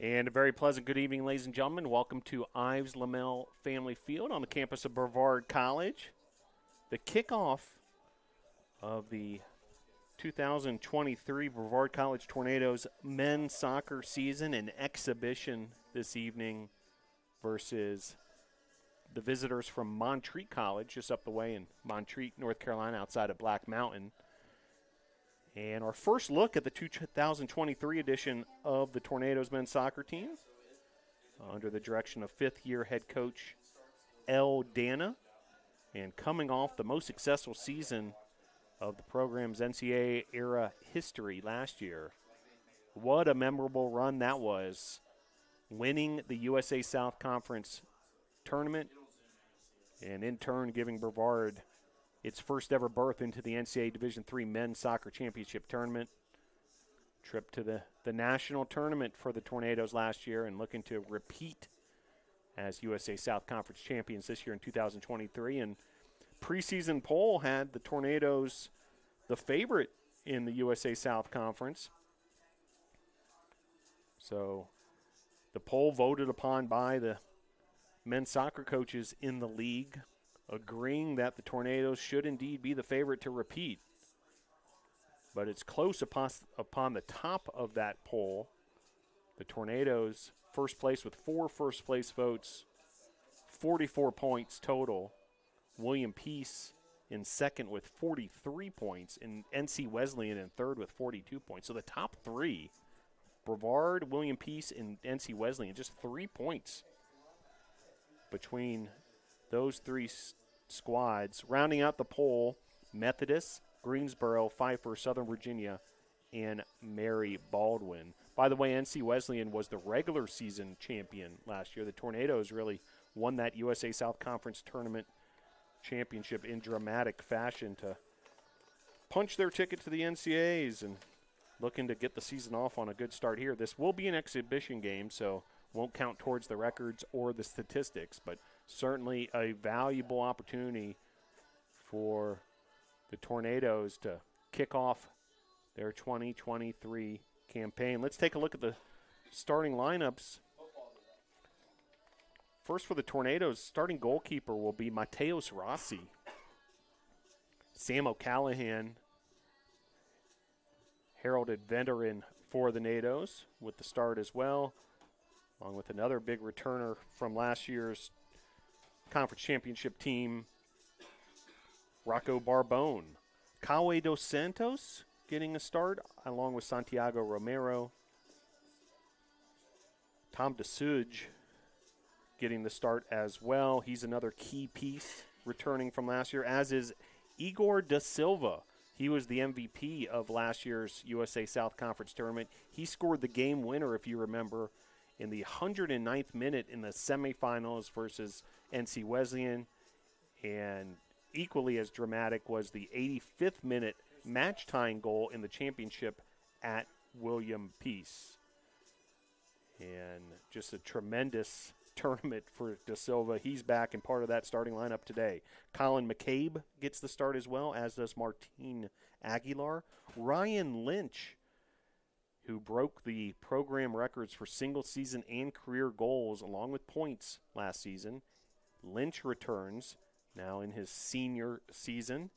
And a very pleasant good evening, ladies and gentlemen. Welcome to Ives Lamel Family Field on the campus of Brevard College. The kickoff of the 2023 Brevard College Tornadoes men's soccer season, an exhibition this evening versus the visitors from Montreat College, just up the way in Montreat, North Carolina, outside of Black Mountain. And our first look at the 2023 edition of the Tornadoes men's soccer team under the direction of fifth-year head coach El Dana, and coming off the most successful season of the program's NCAA era history last year. What a memorable run that was, winning the USA South Conference tournament and in turn giving Brevard its first ever berth into the NCAA Division III Men's Soccer Championship Tournament. Trip to the national tournament for the Tornadoes last year and looking to repeat as USA South Conference champions this year in 2023. And preseason poll had the Tornadoes the favorite in the USA South Conference. So the poll voted upon by the men's soccer coaches in the league, agreeing that the Tornadoes should indeed be the favorite to repeat. But it's close upon the top of that poll. The Tornadoes first place with 4 first-place votes, 44 points total. William Peace in second with 43 points, and NC Wesleyan in third with 42 points. So the top three, Brevard, William Peace, and NC Wesleyan, just 3 points between those three squads. Rounding out the poll, Methodist, Greensboro, Pfeiffer, Southern Virginia, and Mary Baldwin. By the way, NC Wesleyan was the regular season champion last year. The Tornadoes really won that USA South Conference tournament championship in dramatic fashion to punch their ticket to the NCAAs and looking to get the season off on a good start here. This will be an exhibition game, so won't count towards the records or the statistics, but certainly a valuable opportunity for the Tornadoes to kick off their 2023 campaign. Let's take a look at the starting lineups. First for the Tornadoes, starting goalkeeper will be Mateos Rossi. Sam O'Callahan, heralded veteran for the Nados, with the start as well, along with another big returner from last year's conference championship team, Rocco Barbone. Kawe dos Santos getting a start, along with Santiago Romero. Tom DeSuge getting the start as well. He's another key piece returning from last year, as is Igor Da Silva. He was the MVP of last year's USA South Conference tournament. He scored the game winner, if you remember, in the 109th minute in the semifinals versus NC Wesleyan. And equally as dramatic was the 85th minute match-tying goal in the championship at William Peace. And just a tremendous tournament for Da Silva. He's back and part of that starting lineup today. Colin McCabe gets the start as well, as does Martin Aguilar. Ryan Lynch, who broke the program records for single season and career goals along with points last season. Lynch returns now in his senior season.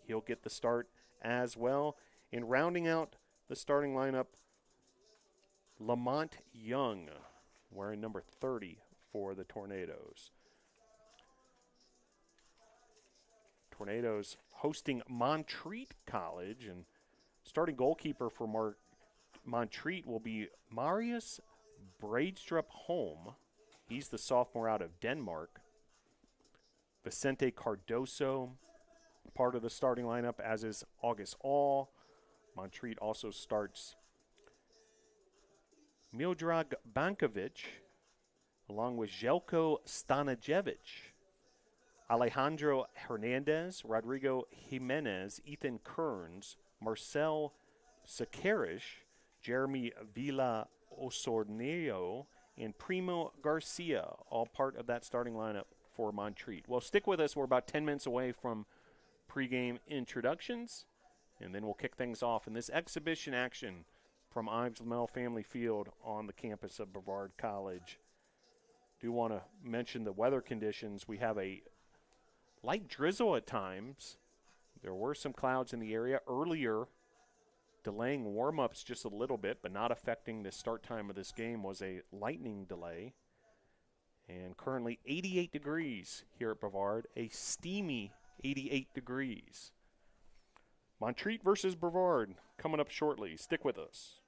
He'll get the start as well. And rounding out the starting lineup, Lamont Young, wearing number 30 for the Tornadoes. Tornadoes hosting Montreat College, and starting goalkeeper for Montreat will be Marius Braidstrup Holm. He's the sophomore out of Denmark. Vicente Cardoso, part of the starting lineup, as is August All. Montreat also starts Miodrag Bankovic, along with Željko Stanajevic, Alejandro Hernandez, Rodrigo Jimenez, Ethan Kearns, Marcel Sakarish, Jeremy Villa Osornio, and Primo Garcia, all part of that starting lineup for Montreat. Well, stick with us. We're about 10 minutes away from pregame introductions, and then we'll kick things off in this exhibition action from Ives Lamel Family Field on the campus of Brevard College. Do want to mention the weather conditions. We have a light drizzle at times. There were some clouds in the area earlier, delaying warm-ups just a little bit, but not affecting the start time of this game was a lightning delay. And currently 88 degrees here at Brevard, a steamy 88 degrees. Montreat versus Brevard coming up shortly. Stick with us.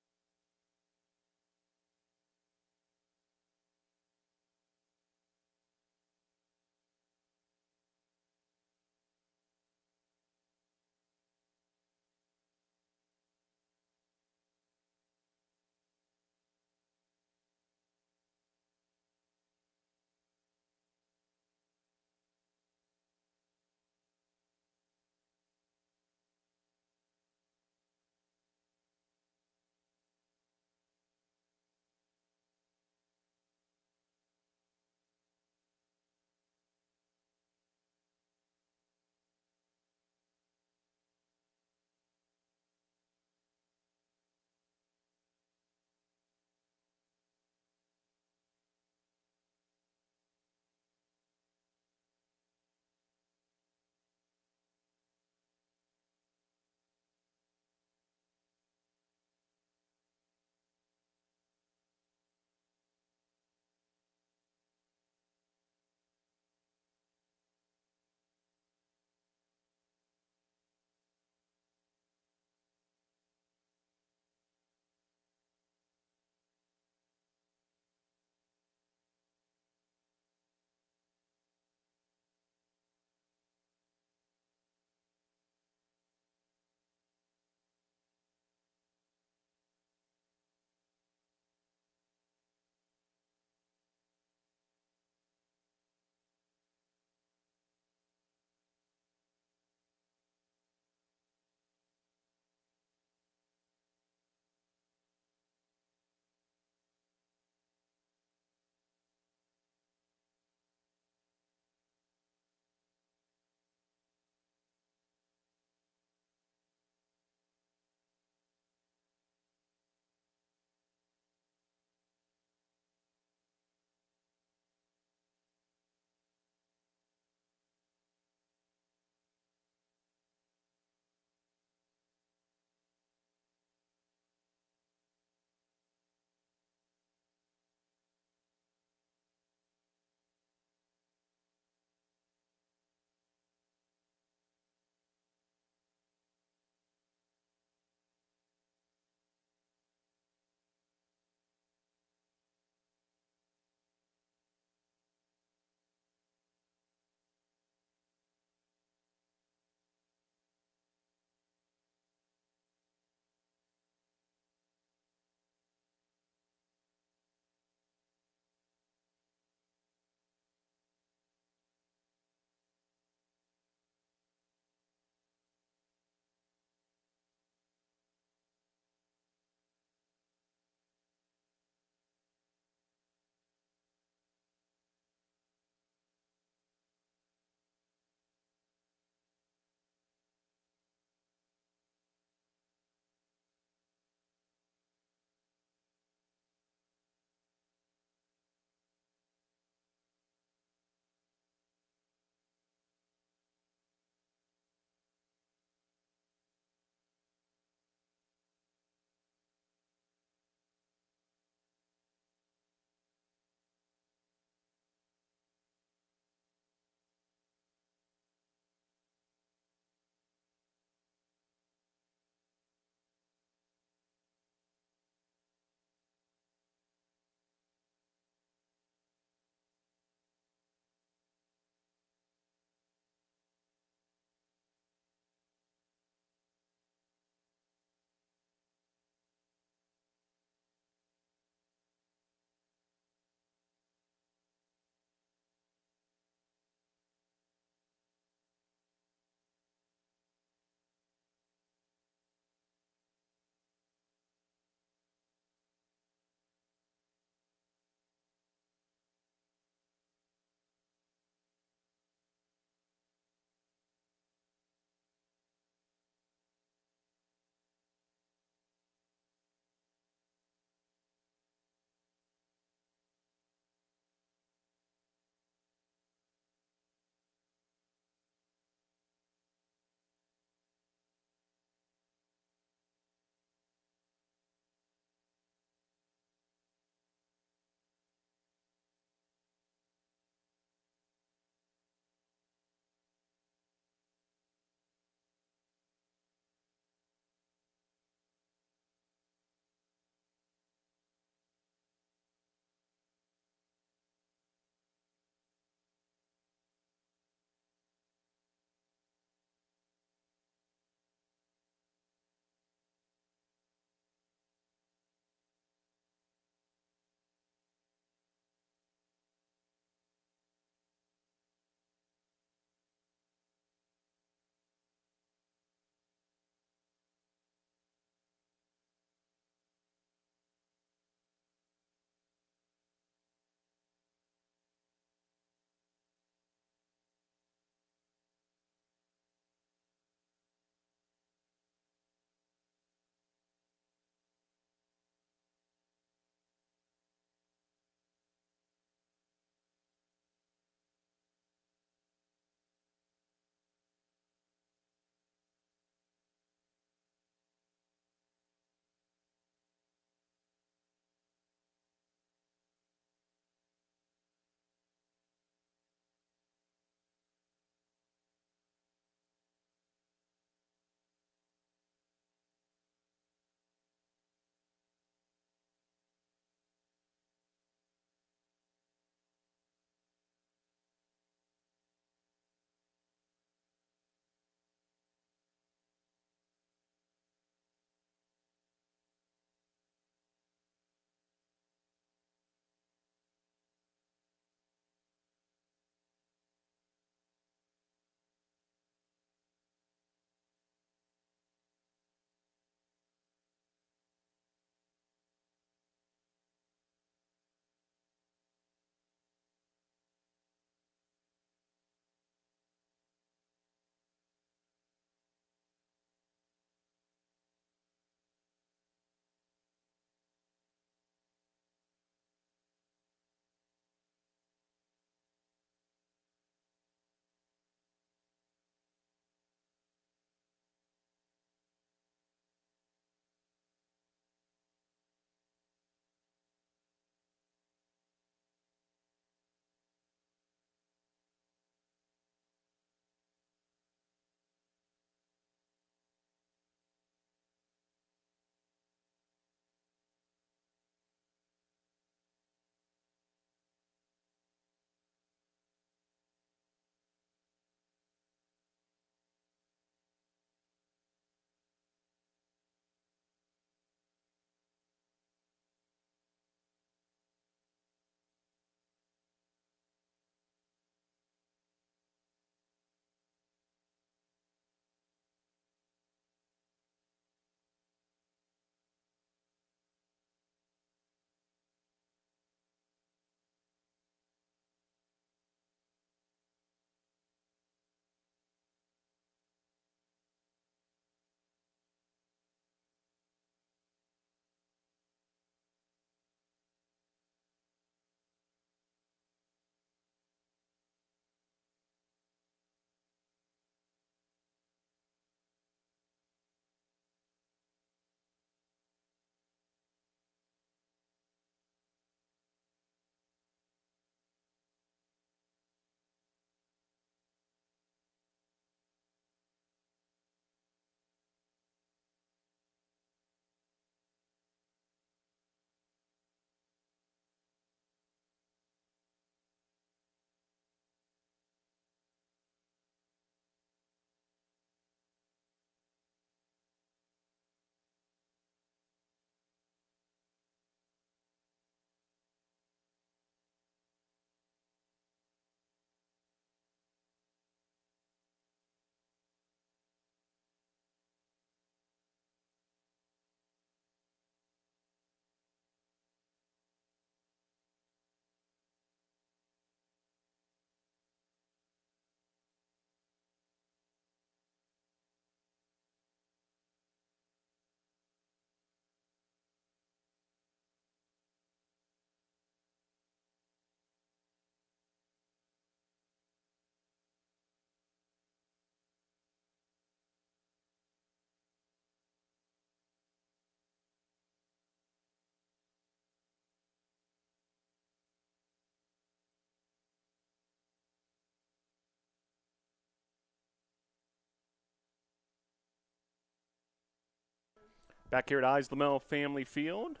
Back here at Islamel Family Field,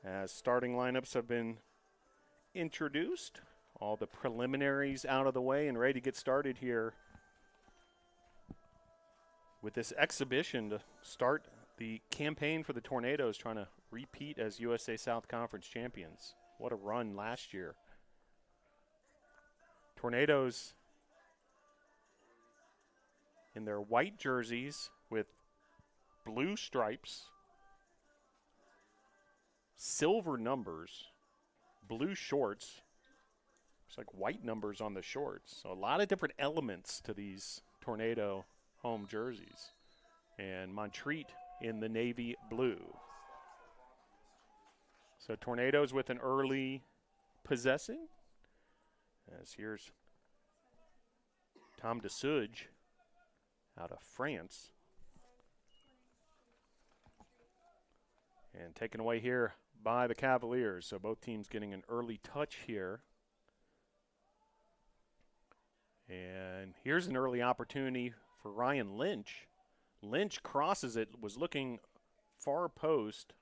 as starting lineups have been introduced, all the preliminaries out of the way and ready to get started here with this exhibition to start the campaign for the Tornadoes, trying to repeat as USA South Conference champions. What a run last year. Tornadoes in their white jerseys with blue stripes, silver numbers, blue shorts. It's like white numbers on the shorts. So a lot of different elements to these Tornado home jerseys. And Montreat in the navy blue. So Tornadoes with an early possessing. As here's Tom DeSuge out of France. And taken away here by the Cavaliers. So both teams getting an early touch here. And here's an early opportunity for Ryan Lynch. Lynch crosses it, was looking far post.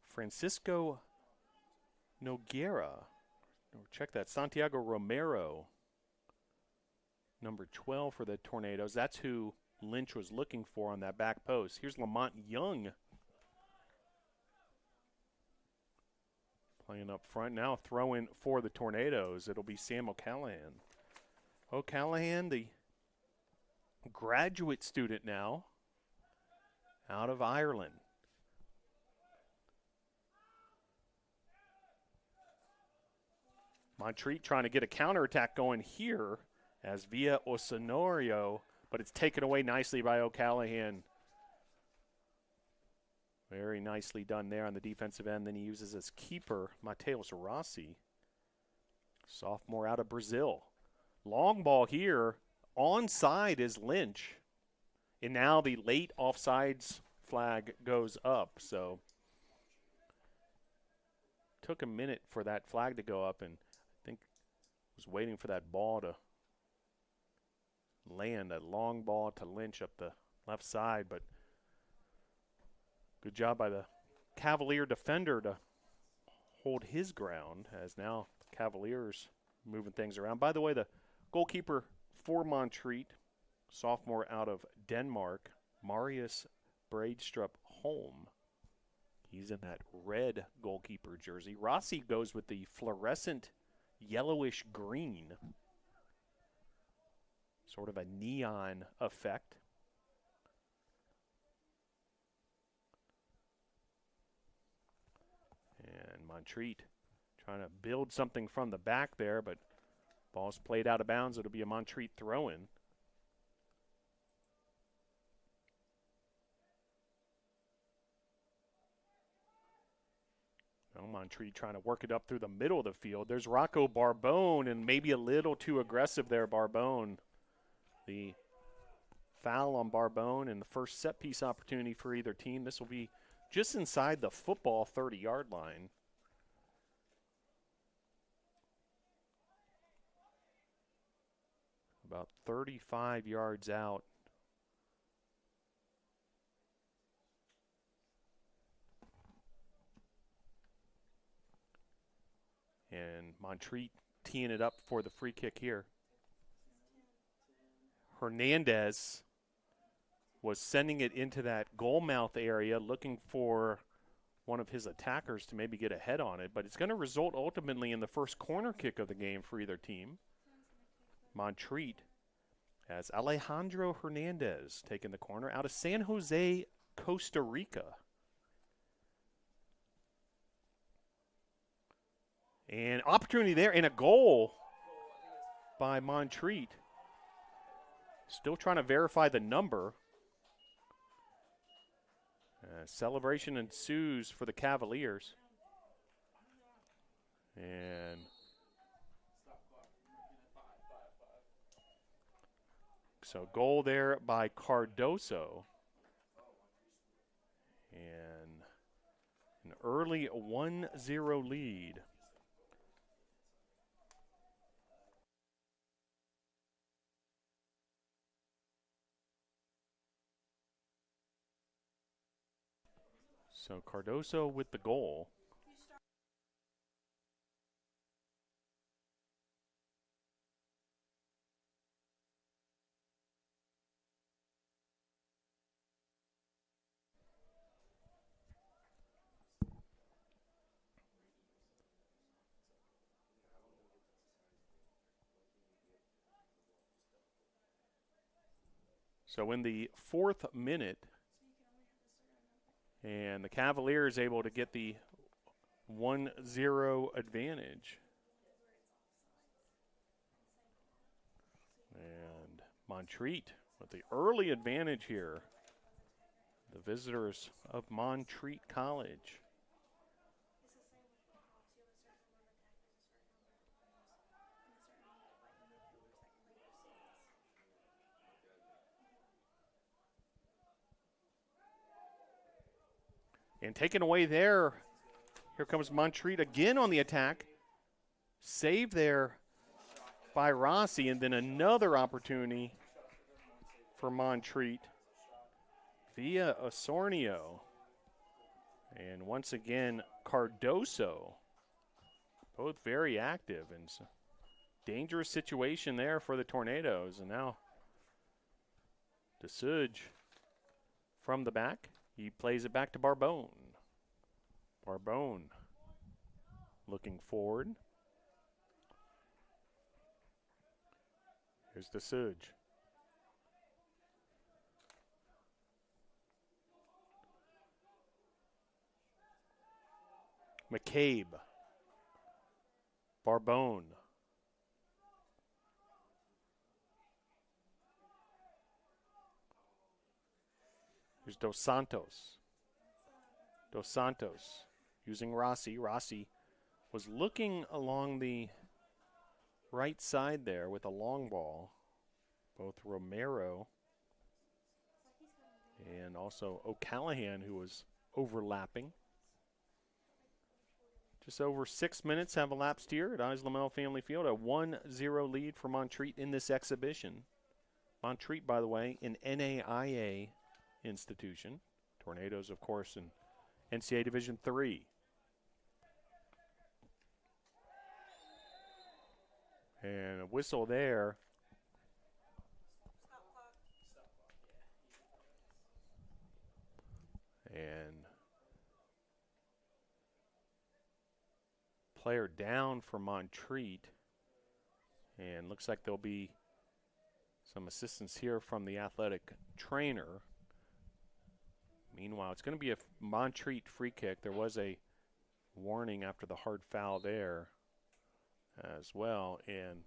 Francisco Noguera. Check that. Santiago Romero, number 12 for the Tornadoes. That's who Lynch was looking for on that back post. Here's Lamont Young playing up front. Now throwing for the Tornadoes. It'll be Sam O'Callahan. O'Callahan, the graduate student now out of Ireland. Montreat trying to get a counterattack going here as via Osonorio, but it's taken away nicely by O'Callahan. Very nicely done there on the defensive end. Then he uses his keeper, Mateus Rossi, sophomore out of Brazil. Long ball here. Onside is Lynch. And now the late offsides flag goes up. So took a minute for that flag to go up, and I think was waiting for that ball to land, a long ball to Lynch up the left side, but good job by the Cavalier defender to hold his ground, as now Cavaliers moving things around. By the way, the goalkeeper for Montreat, sophomore out of Denmark, Marius Braidstrup Holm. He's in that red goalkeeper jersey. Rossi goes with the fluorescent yellowish green. Sort of a neon effect. And Montreat trying to build something from the back there, but ball's played out of bounds. It'll be a Montreat throw-in. Montreat trying to work it up through the middle of the field. There's Rocco Barbone, and maybe a little too aggressive there, Barbone. The foul on Barbone, and the first set-piece opportunity for either team. This will be just inside the football 30-yard line. About 35 yards out. And Montreat teeing it up for the free kick here. Hernandez was sending it into that goal mouth area, looking for one of his attackers to maybe get a head on it, but it's going to result ultimately in the first corner kick of the game for either team. Montreat has Alejandro Hernandez taking the corner out of San Jose, Costa Rica. And opportunity there, and a goal by Montreat. Still trying to verify the number. Celebration ensues for the Cavaliers. And so goal there by Cardoso. And an early 1-0 lead. So Cardoso with the goal. So in the 4th minute, and the Cavaliers able to get the 1-0 advantage. And Montreat with the early advantage here. The visitors of Montreat College. And taken away there, here comes Montreat again on the attack. Save there by Rossi, and then another opportunity for Montreat via Osornio. And once again, Cardoso, both very active, and dangerous situation there for the Tornadoes. And now DeSuge from the back. He plays it back to Barbone. Barbone looking forward. Here's DeSuge. McCabe. Barbone. Here's Dos Santos. Dos Santos using Rossi. Rossi was looking along the right side there with a long ball. Both Romero and also O'Callahan, who was overlapping. Just over 6 minutes have elapsed here at Isla Family Field. A 1-0 lead for Montreat in this exhibition. Montreat, by the way, an NAIA institution. Tornadoes, of course, in NCAA Division III. And a whistle there. And player down for Montreat. And looks like there'll be some assistance here from the athletic trainer. Meanwhile, it's going to be a Montreat free kick. There was a warning after the hard foul there as well. And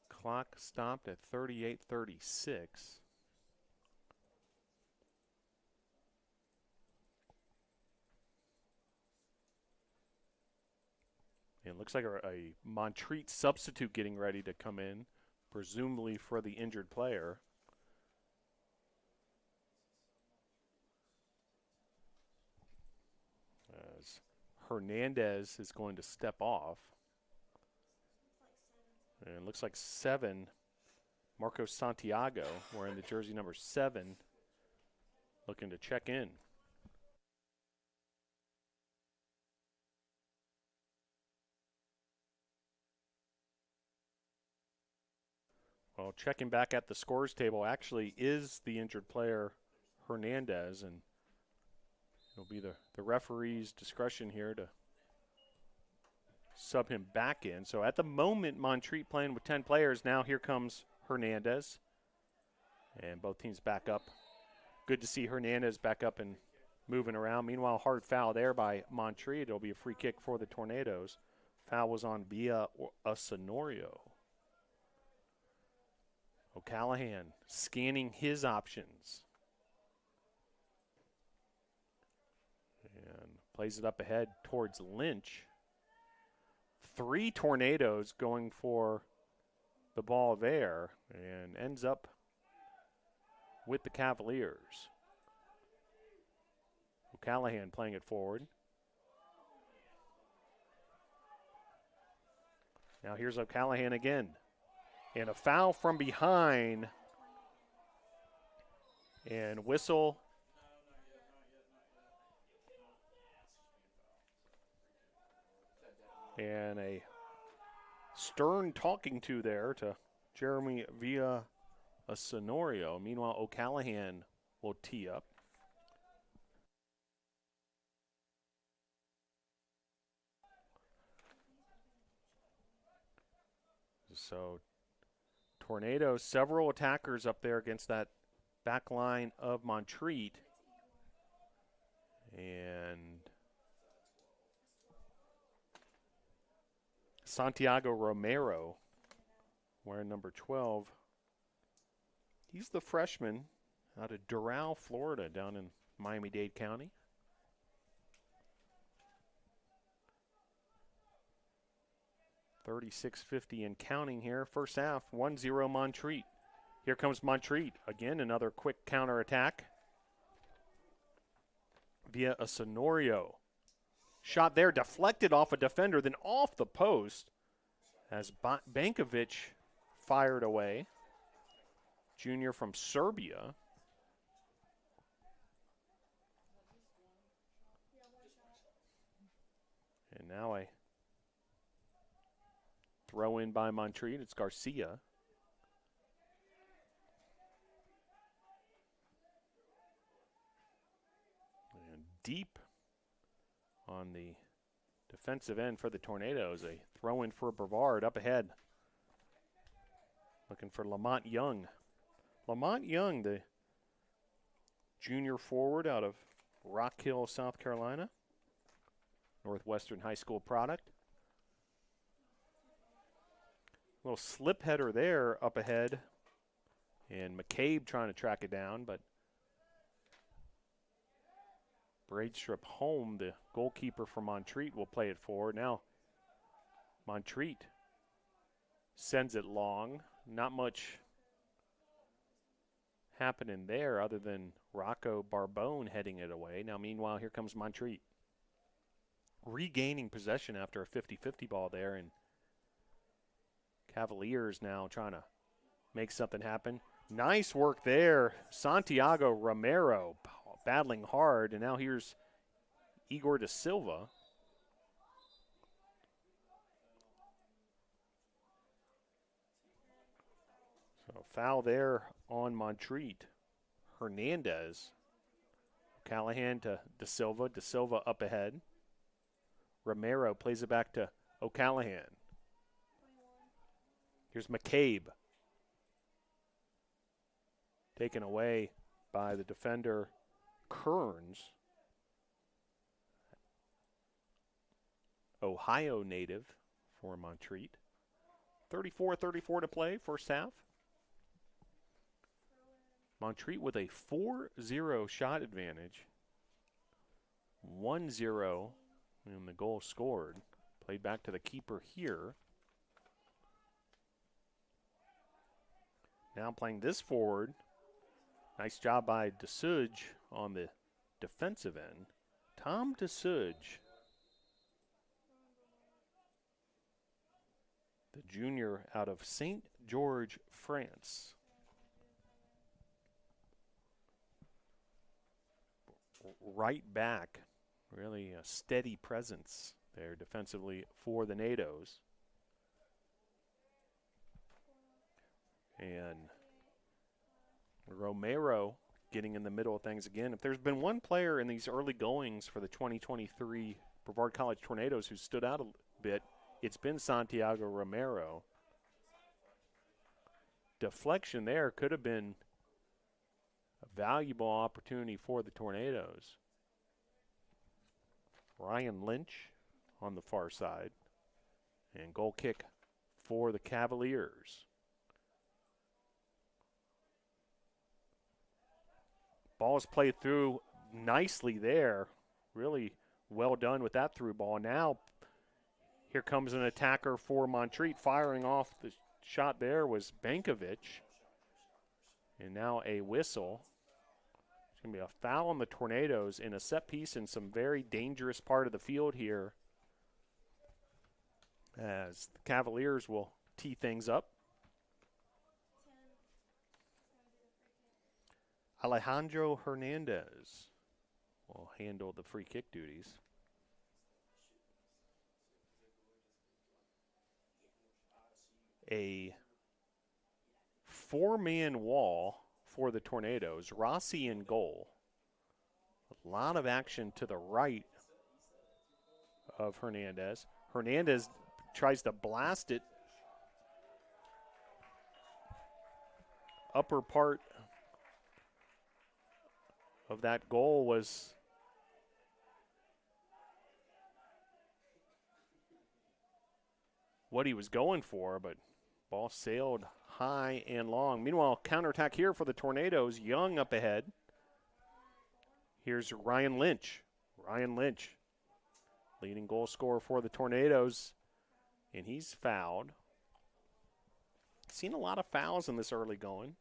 clock stopped at 38:36. It looks like a Montreat substitute getting ready to come in, presumably for the injured player. As Hernandez is going to step off. And it looks like 7, Marcos Santiago, wearing the jersey number 7, looking to check in. Well, checking back at the scores table actually is the injured player, Hernandez, and it'll be the referee's discretion here to sub him back in. So at the moment, Montreat playing with 10 players. Now here comes Hernandez. And both teams back up. Good to see Hernandez back up and moving around. Meanwhile, hard foul there by Montreat. It'll be a free kick for the Tornadoes. Foul was on via Osornio. O'Callahan scanning his options. And plays it up ahead towards Lynch. 3 Tornadoes going for the ball there and ends up with the Cavaliers. O'Callahan playing it forward. Now here's O'Callahan again. And a foul from behind And whistle. And a stern talking to there to Jeremy via a Sonorio. Meanwhile, O'Callahan will tee up. So Tornadoes, several attackers up there against that back line of Montreat. And Santiago Romero, wearing number 12. He's the freshman out of Doral, Florida, down in Miami-Dade County. .3650 and counting here. First half, 1-0 Montreat. Here comes Montreat. Again, another quick counterattack via a Sonorio. Shot there, deflected off a defender, then off the post as Bankovic fired away. Junior from Serbia. And now a throw in by Montreat. It's Garcia. And deep on the defensive end for the Tornadoes. A throw in for Brevard up ahead. Looking for Lamont Young. Lamont Young, the junior forward out of Rock Hill, South Carolina. Northwestern High School product. Little slip header there up ahead. And McCabe trying to track it down, but Braidstrip home, the goalkeeper for Montreat, will play it forward. Now, Montreat sends it long. Not much happening there other than Rocco Barbone heading it away. Now, meanwhile, here comes Montreat. Regaining possession after a 50-50 ball there, and Cavaliers now trying to make something happen. Nice work there. Santiago Romero battling hard, and now here's Igor da Silva. So foul there on Montreat. Hernandez. Callahan to da Silva. Da Silva up ahead. Romero plays it back to O'Callahan. Here's McCabe. Taken away by the defender Kearns. Ohio native for Montreat. 34-34 to play, first half. Montreat with a 4-0 shot advantage. 1-0 in the goal scored. Played back to the keeper here. Now playing this forward. Nice job by DeSuge on the defensive end. Tom DeSuge, the junior out of St. George, France. Right back, really a steady presence there defensively for the NATOs. And Romero getting in the middle of things again. If there's been one player in these early goings for the 2023 Brevard College Tornadoes who stood out a bit, it's been Santiago Romero. Deflection there could have been a valuable opportunity for the Tornadoes. Ryan Lynch on the far side. And goal kick for the Cavaliers. Ball is played through nicely there. Really well done with that through ball. Now, here comes an attacker for Montreat. Firing off the shot there was Bankovic. And now a whistle. It's going to be a foul on the Tornadoes in a set piece in some very dangerous part of the field here, as the Cavaliers will tee things up. Alejandro Hernandez will handle the free kick duties. A four-man wall for the Tornadoes. Rossi in goal. A lot of action to the right of Hernandez. Hernandez tries to blast it. Upper part of that goal was what he was going for, but ball sailed high and long. Meanwhile, counterattack here for the Tornadoes. Young up ahead. Here's Ryan Lynch. Ryan Lynch, leading goal scorer for the Tornadoes, and he's fouled. Seen a lot of fouls in this early going.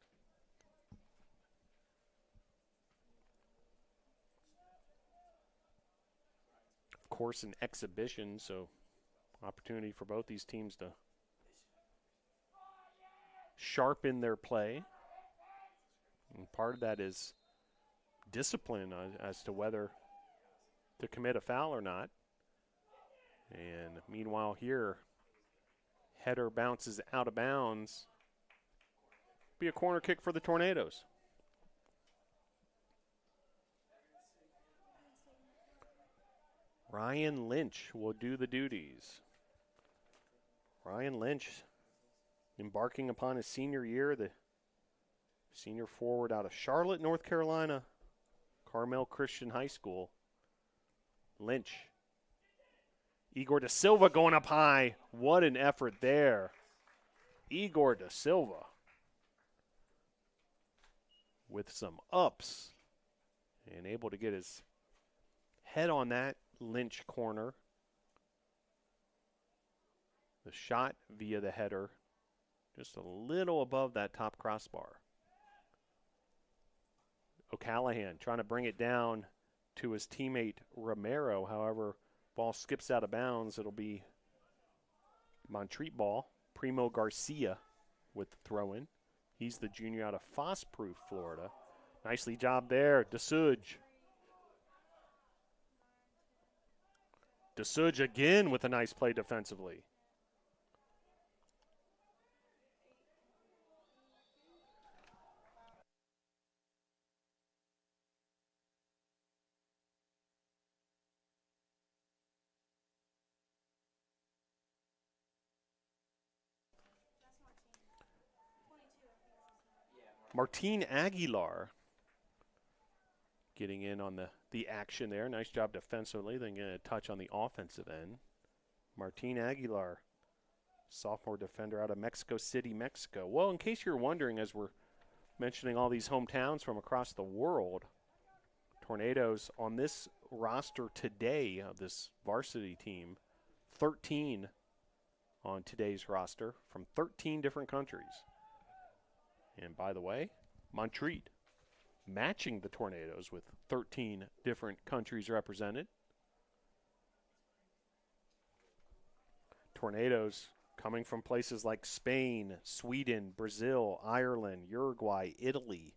Of course, an exhibition, so opportunity for both these teams to sharpen their play. And part of that is discipline as to whether to commit a foul or not. And meanwhile here, header bounces out of bounds. Be a corner kick for the Tornadoes. Ryan Lynch will do the duties. Ryan Lynch embarking upon his senior year, the senior forward out of Charlotte, North Carolina, Carmel Christian High School. Lynch. Igor da Silva going up high. What an effort there. Igor da Silva with some ups and able to get his head on that Lynch corner. The shot via the header just a little above that top crossbar. O'Callahan trying to bring it down to his teammate Romero. However, ball skips out of bounds. It'll be Montreat ball. Primo Garcia with the throw-in. He's the junior out of Frostproof, Florida. Nicely job there, DeSuge. DeSuge again with a nice play defensively. Martin Aguilar getting in on the action there. Nice job defensively. Then getting a touch on the offensive end. Martin Aguilar, sophomore defender out of Mexico City, Mexico. Well, in case you're wondering, as we're mentioning all these hometowns from across the world, Tornadoes on this roster today of this varsity team, 13 on today's roster from 13 different countries. And by the way, Montreat matching the Tornadoes with 13 different countries represented. Tornadoes coming from places like Spain, Sweden, Brazil, Ireland, Uruguay, Italy,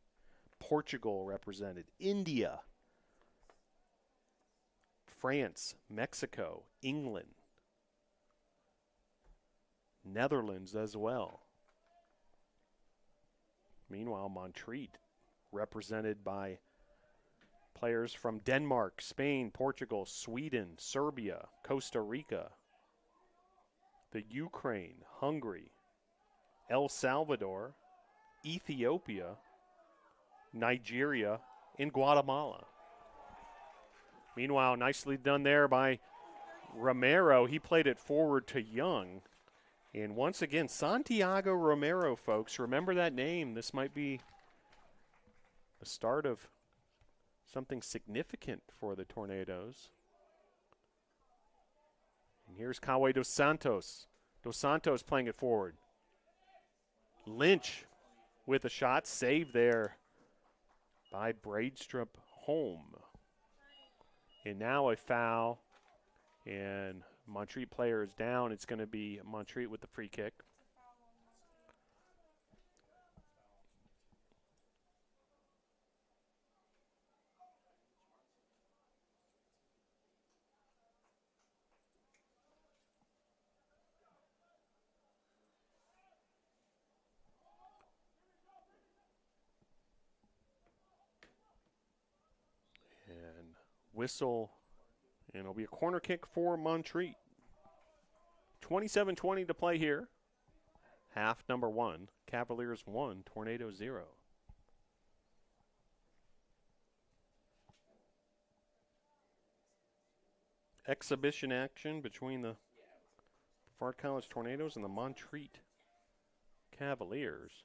Portugal represented, India, France, Mexico, England, Netherlands as well. Meanwhile, Montreat represented by players from Denmark, Spain, Portugal, Sweden, Serbia, Costa Rica, the Ukraine, Hungary, El Salvador, Ethiopia, Nigeria, and Guatemala. Meanwhile, nicely done there by Romero. He played it forward to Young. And once again, Santiago Romero, folks, remember that name. This might be the start of something significant for the Tornadoes. And here's Kawe Dos Santos. Dos Santos playing it forward. Lynch with a shot, saved there by Braidstrup Home. And now a foul, and Montreat player is down. It's going to be Montreat with the free kick. Whistle, and it'll be a corner kick for Montreat. 27:20 to play here. Half number 1. Cavaliers 1, Tornadoes 0. Exhibition action between the Brevard College Tornadoes and the Montreat Cavaliers.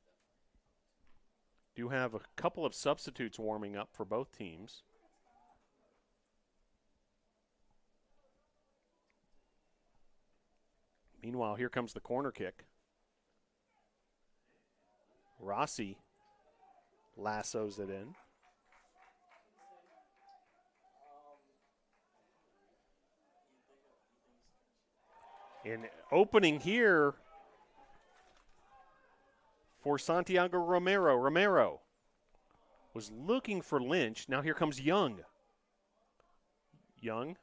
Do have a couple of substitutes warming up for both teams. Meanwhile, here comes the corner kick. Rossi lassos it in. And opening here for Santiago Romero. Romero was looking for Lynch. Now here comes Young. Young,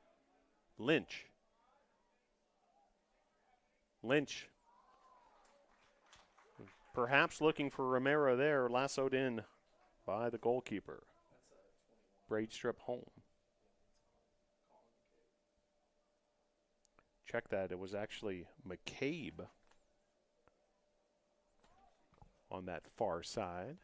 Lynch. Lynch, perhaps looking for Romero there, lassoed in by the goalkeeper. Braid strip home. Check that, it was actually McCabe on that far side.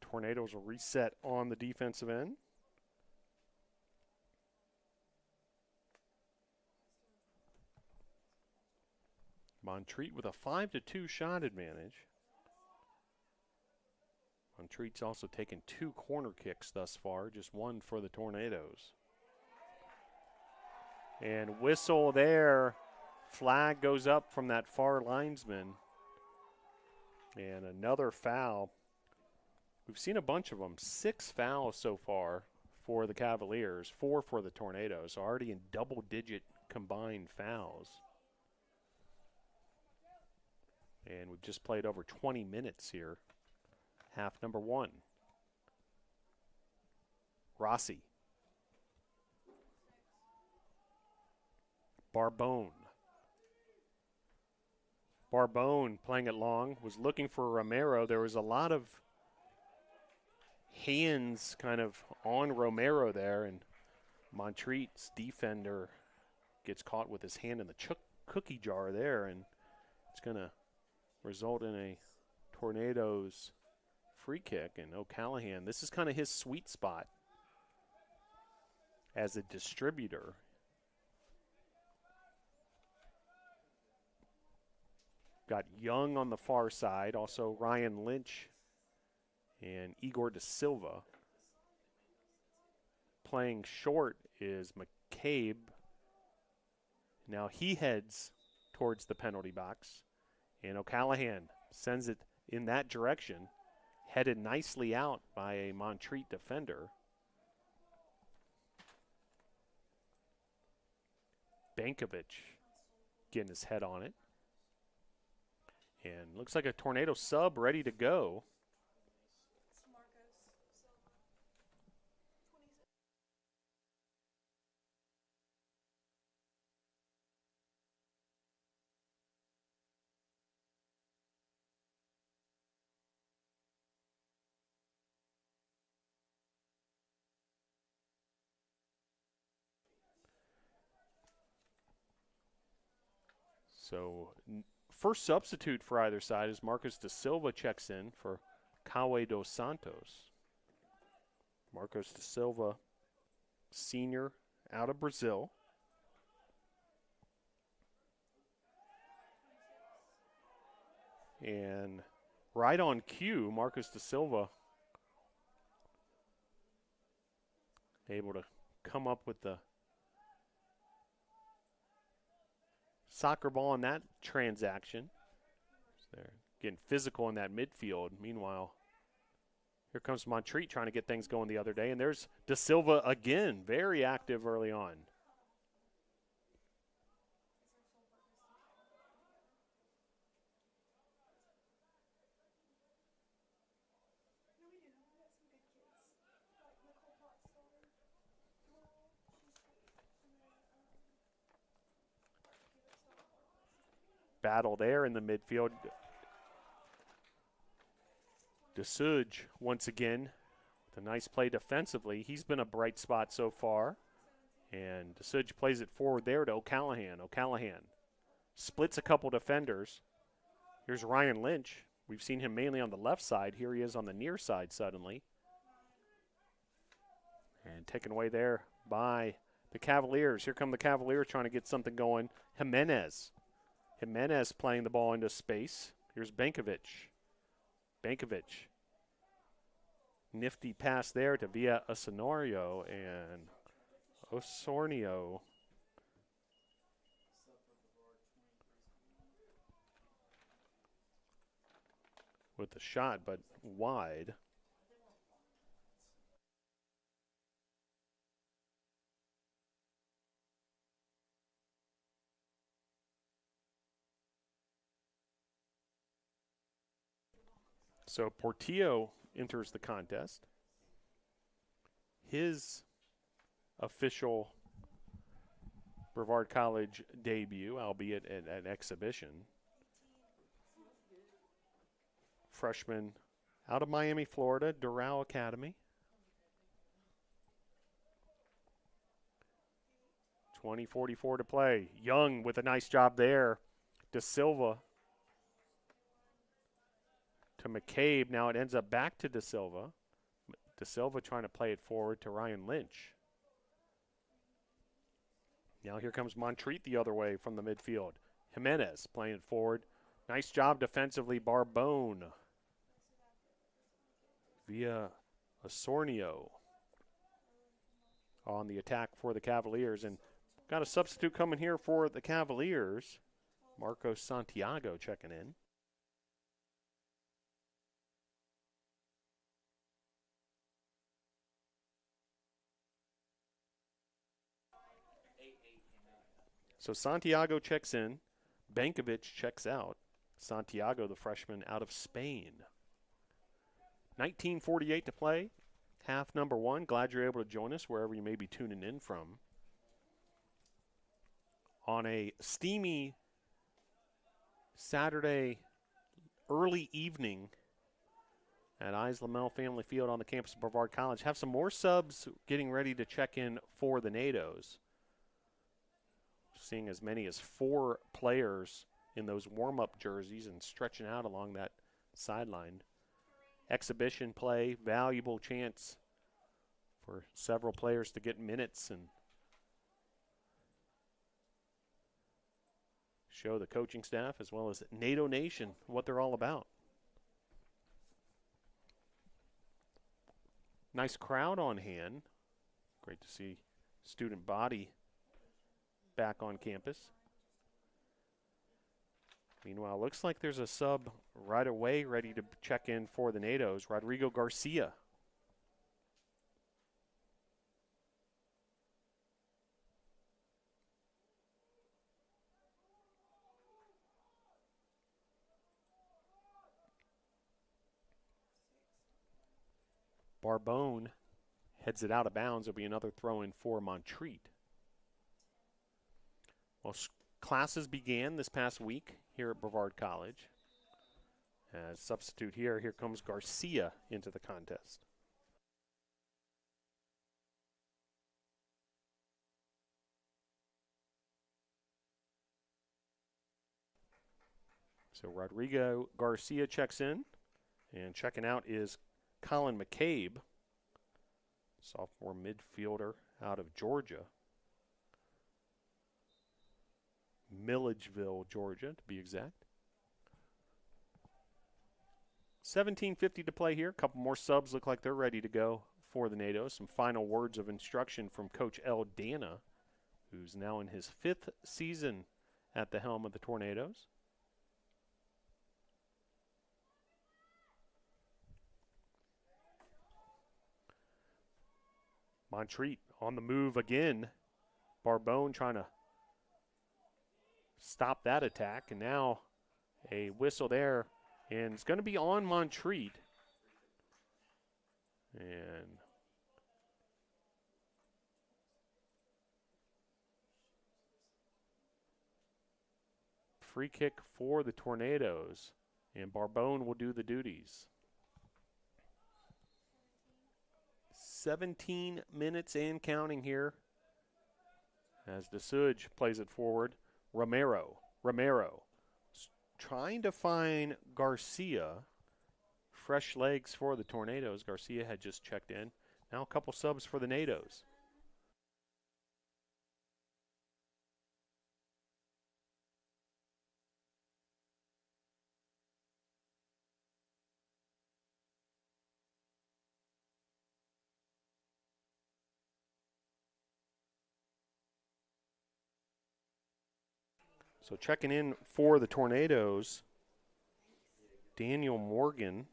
Tornadoes will reset on the defensive end. Montreat with a 5-2 shot advantage. Montreat's also taken 2 corner kicks thus far, just 1 for the Tornadoes. And whistle there. Flag goes up from that far linesman. And another foul. We've seen a bunch of them. 6 fouls so far for the Cavaliers, 4 for the Tornadoes, already in double-digit combined fouls. And we've just played over 20 minutes here. Half number 1. Rossi. Barbone. Barbone playing it long, was looking for Romero. There was a lot of hands kind of on Romero there, and Montreat's defender gets caught with his hand in the cookie jar there, and it's going to result in a Tornadoes free kick. And O'Callahan, this is kind of his sweet spot as a distributor. Got Young on the far side, also Ryan Lynch and Igor Da Silva. Playing short is McCabe. Now he heads towards the penalty box, and O'Callahan sends it in that direction, headed nicely out by a Montreat defender. Bankovic getting his head on it. And looks like a Tornado sub ready to go. So first substitute for either side is Marcos Da Silva checks in for Cauê dos Santos. Marcos Da Silva, senior out of Brazil. And right on cue, Marcos Da Silva able to come up with the soccer ball in that transaction. They're getting physical in that midfield. Meanwhile, here comes Montreat trying to get things going the other day. And there's Da Silva again, very active early on. battle there in the midfield. DeSuge once again with a nice play defensively. He's been a bright spot so far. And DeSuge plays it forward there to O'Callahan. O'Callahan splits a couple defenders. Here's Ryan Lynch. We've seen him mainly on the left side. Here he is on the near side suddenly. And taken away there by the Cavaliers. Here come the Cavaliers trying to get something going. Jimenez. Jimenez playing the ball into space. Here's Bankovic. Bankovic. Nifty pass there to Villa Osorio, and Osornio with the shot, but wide. So Portillo enters the contest. His official Brevard College debut, albeit at an exhibition. Freshman out of Miami, Florida, Doral Academy. 20:44 to play. Young with a nice job there. De Silva to McCabe. Now it ends up back to De Silva. De Silva trying to play it forward to Ryan Lynch. Now here comes Montreat the other way from the midfield. Jimenez playing it forward. Nice job defensively, Barbone. Via Osornio on the attack for the Cavaliers. And got a substitute coming here for the Cavaliers. Marcos Santiago checking in. So Santiago checks in. Bankovic checks out. Santiago, the freshman out of Spain. 19:48 to play. Half number one. Glad you're able to join us wherever you may be tuning in from. On a steamy Saturday early evening at Islamel Family Field on the campus of Brevard College. Have some more subs getting ready to check in for the NATOs. Seeing as many as 4 players in those warm-up jerseys and stretching out along that sideline. Exhibition play, valuable chance for several players to get minutes and show the coaching staff as well as NATO Nation what they're all about. Nice crowd on hand. Great to see student body back on campus. Meanwhile, looks like there's a sub right away ready to check in for the NATOs, Rodrigo Garcia. Barbone heads it out of bounds. There'll be another throw in for Montreat. Well, classes began this past week here at Brevard College. As substitute here comes Garcia into the contest. So Rodrigo Garcia checks in, and checking out is Colin McCabe, sophomore midfielder out of Georgia. Milledgeville, Georgia, to be exact. 17:50 to play here. A couple more subs look like they're ready to go for the NATOs. Some final words of instruction from Coach L. Dana, who's now in his 5th season at the helm of the Tornadoes. Montreat on the move again. Barbone trying to stop that attack, and now a whistle there, and it's going to be on Montreat. And free kick for the Tornadoes, and Barbone will do the duties. 17 minutes and counting here as DeSuge plays it forward. Romero trying to find Garcia. Fresh legs for the Tornadoes. Garcia had just checked in. Now a couple subs for the NATOs. So checking in for the Tornadoes, Daniel Morgan,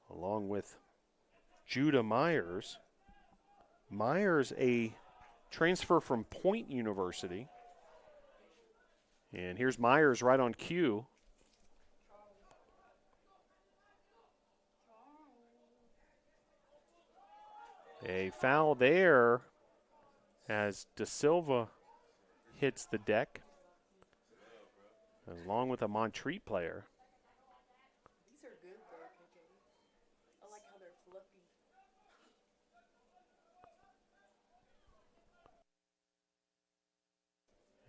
along with Judah Myers. Myers, a transfer from Point University. And here's Myers right on cue. A foul there as De Silva hits the deck, along with a Montreat player. These are good though, KJ. I like how they're fluffy.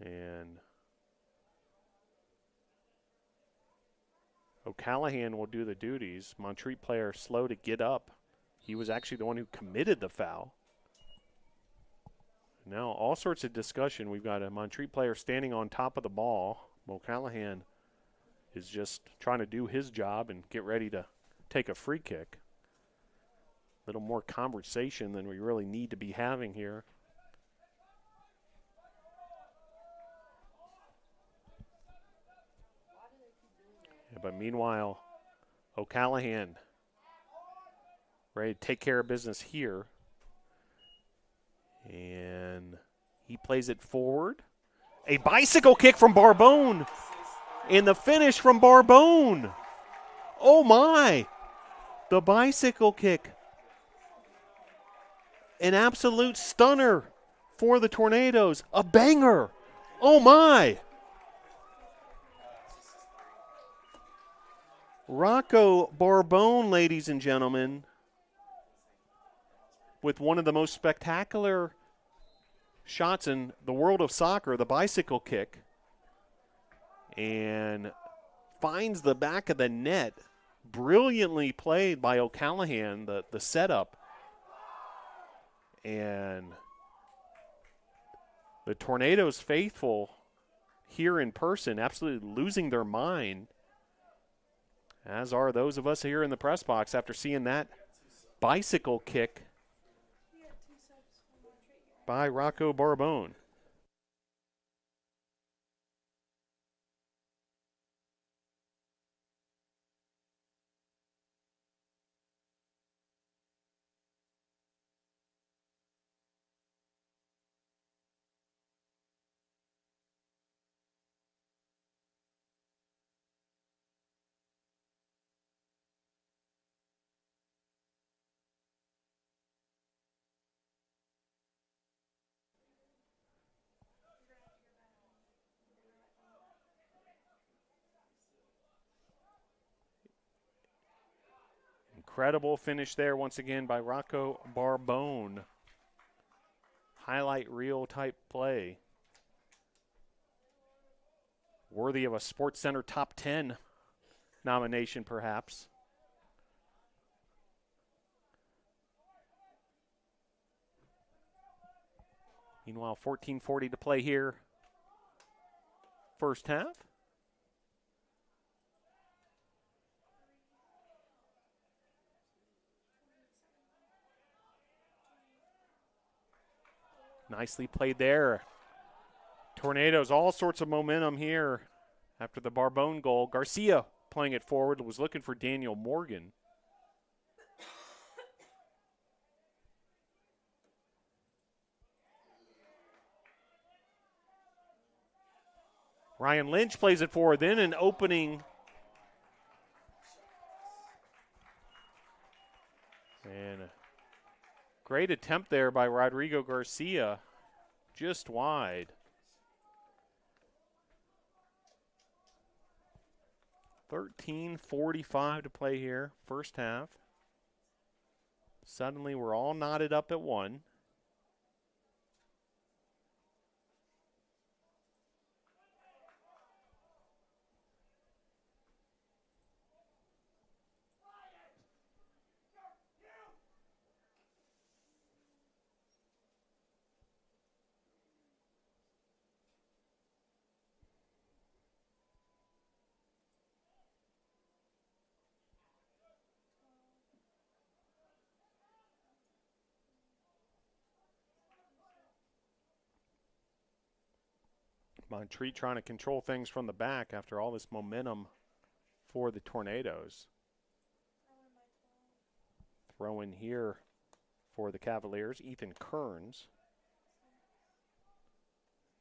And O'Callahan will do the duties. Montreat player slow to get up. He was actually the one who committed the foul. Now all sorts of discussion. We've got a Montreat player standing on top of the ball. O'Callahan is just trying to do his job and get ready to take a free kick. A little more conversation than we really need to be having here. Yeah, but meanwhile, O'Callahan ready to take care of business here. And he plays it forward. A bicycle kick from Barbone. And the finish from Barbone. Oh my. The bicycle kick. An absolute stunner for the Tornadoes. A banger. Oh my. Rocco Barbone, ladies and gentlemen, with one of the most spectacular shots in the world of soccer, the bicycle kick, and finds the back of the net. Brilliantly played by O'Callahan, the setup. And the Tornadoes faithful here in person absolutely losing their mind, as are those of us here in the press box after seeing that bicycle kick by Rocco Barbone. Incredible finish there once again by Rocco Barbone. Highlight reel type play. Worthy of a Sports Center Top 10 nomination, perhaps. Meanwhile, 14:40 to play here. First half. Nicely played there. Tornadoes, all sorts of momentum here after the Barbone goal. Garcia playing it forward, was looking for Daniel Morgan. Ryan Lynch plays it forward, then an opening. And a great attempt there by Rodrigo Garcia, just wide. 13:45 to play here, first half. Suddenly we're all knotted up at 1. Montreat trying to control things from the back after all this momentum for the Tornadoes. Throw in here for the Cavaliers, Ethan Kearns.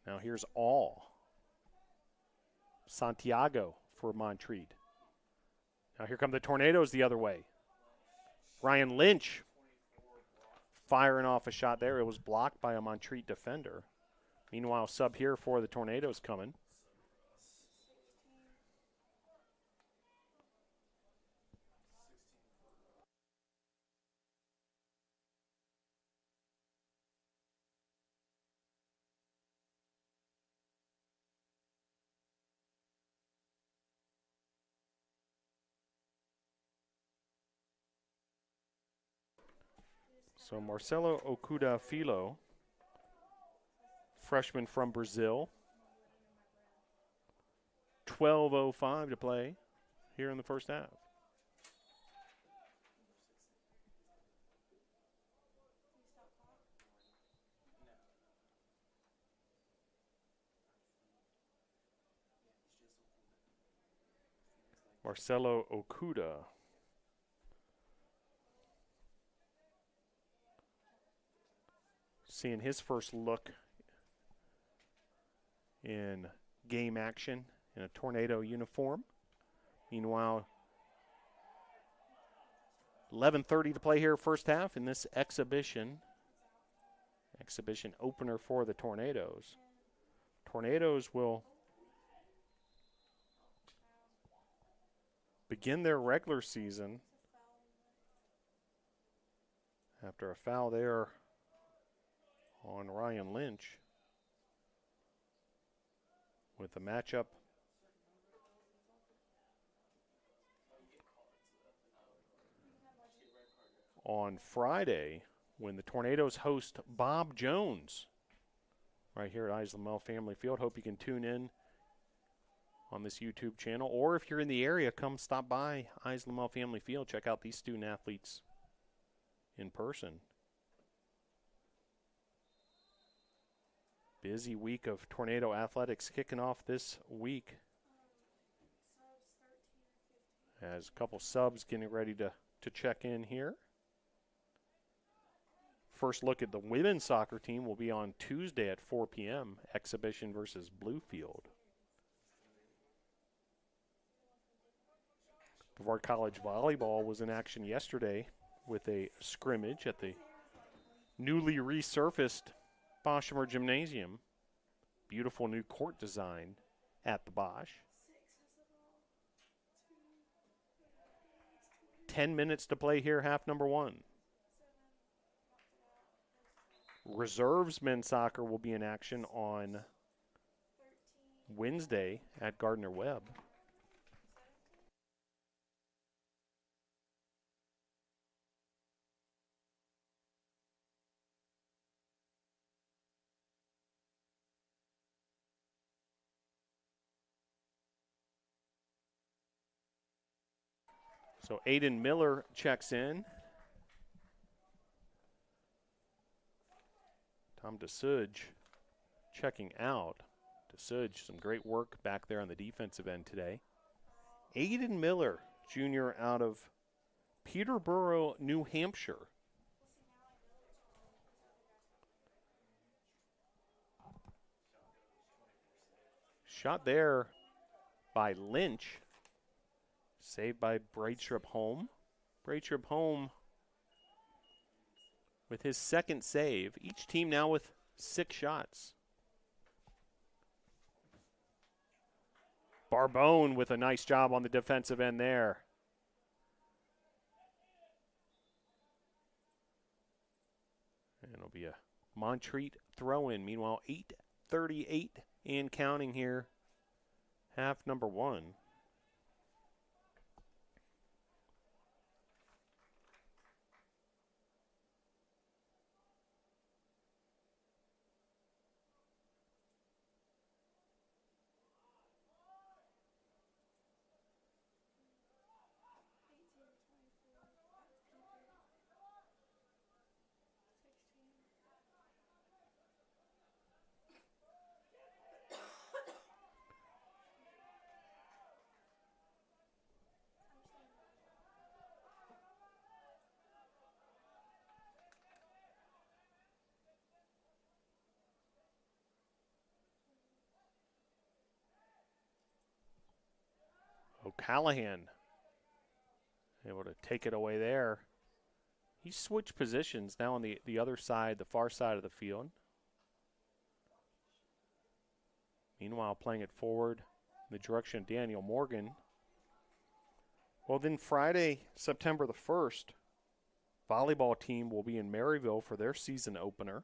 Now here's All. Santiago for Montreat. Now here come the Tornadoes the other way. Ryan Lynch firing off a shot there. It was blocked by a Montreat defender. Meanwhile, sub here for the Tornadoes coming. So Marcelo Okuda Filo, freshman from Brazil. 12:05 to play here in the first half. Marcelo Okuda. Seeing his first look in game action in a Tornado uniform. Meanwhile, 11:30 to play here first half in this exhibition opener for the Tornadoes. Tornadoes will begin their regular season after a foul there on Ryan Lynch with the matchup on Friday when the Tornadoes host Bob Jones right here at Islamel Family Field. Hope you can tune in on this YouTube channel, or if you're in the area, come stop by Islamel Family Field. Check out these student athletes in person. Busy week of Tornado athletics kicking off this week as a couple subs getting ready to check in here. First look at the women's soccer team will be on Tuesday at 4 p.m. Exhibition versus Bluefield. Brevard College volleyball was in action yesterday with a scrimmage at the newly resurfaced Boshemer Gymnasium. Beautiful new court design at the Bosch. 10 minutes to play here, half number 1. Reserves men's soccer will be in action on Wednesday at Gardner Webb. So Aiden Miller checks in. Tom DeSuge checking out. DeSuge, some great work back there on the defensive end today. Aiden Miller, junior out of Peterborough, New Hampshire. Shot there by Lynch. Saved by Braidstrip Home. Braidstrip Home with his second save. Each team now with 6 shots. Barbone with a nice job on the defensive end there. And it'll be a Montreat throw-in. Meanwhile, 8:38 and counting here. Half number one. O'Callahan able to take it away there. He switched positions now on the other side, the far side of the field. Meanwhile, playing it forward in the direction of Daniel Morgan. Well, then Friday, September the 1st, volleyball team will be in Maryville for their season opener.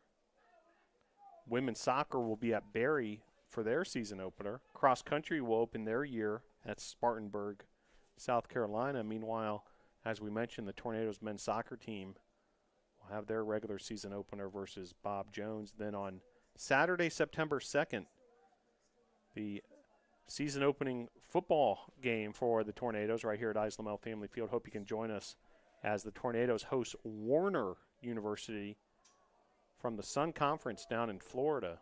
Women's soccer will be at Barry for their season opener. Cross country will open their year at Spartanburg, South Carolina. Meanwhile, as we mentioned, the Tornadoes men's soccer team will have their regular season opener versus Bob Jones. Then on Saturday, September 2nd, the season opening football game for the Tornadoes right here at Islamel Family Field. Hope you can join us as the Tornadoes host Warner University from the Sun Conference down in Florida.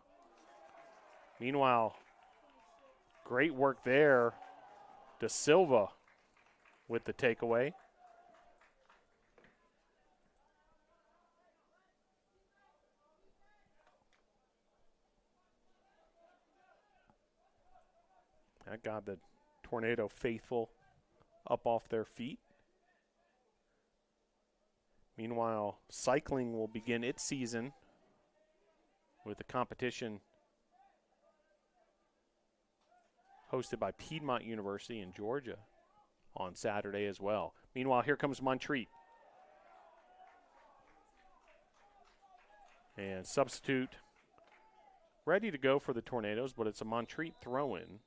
Meanwhile, great work there. Da Silva with the takeaway. That got the Tornado faithful up off their feet. Meanwhile, cycling will begin its season with the competition hosted by Piedmont University in Georgia on Saturday as well. Meanwhile, here comes Montreat. And substitute ready to go for the Tornadoes, but it's a Montreat throw-in.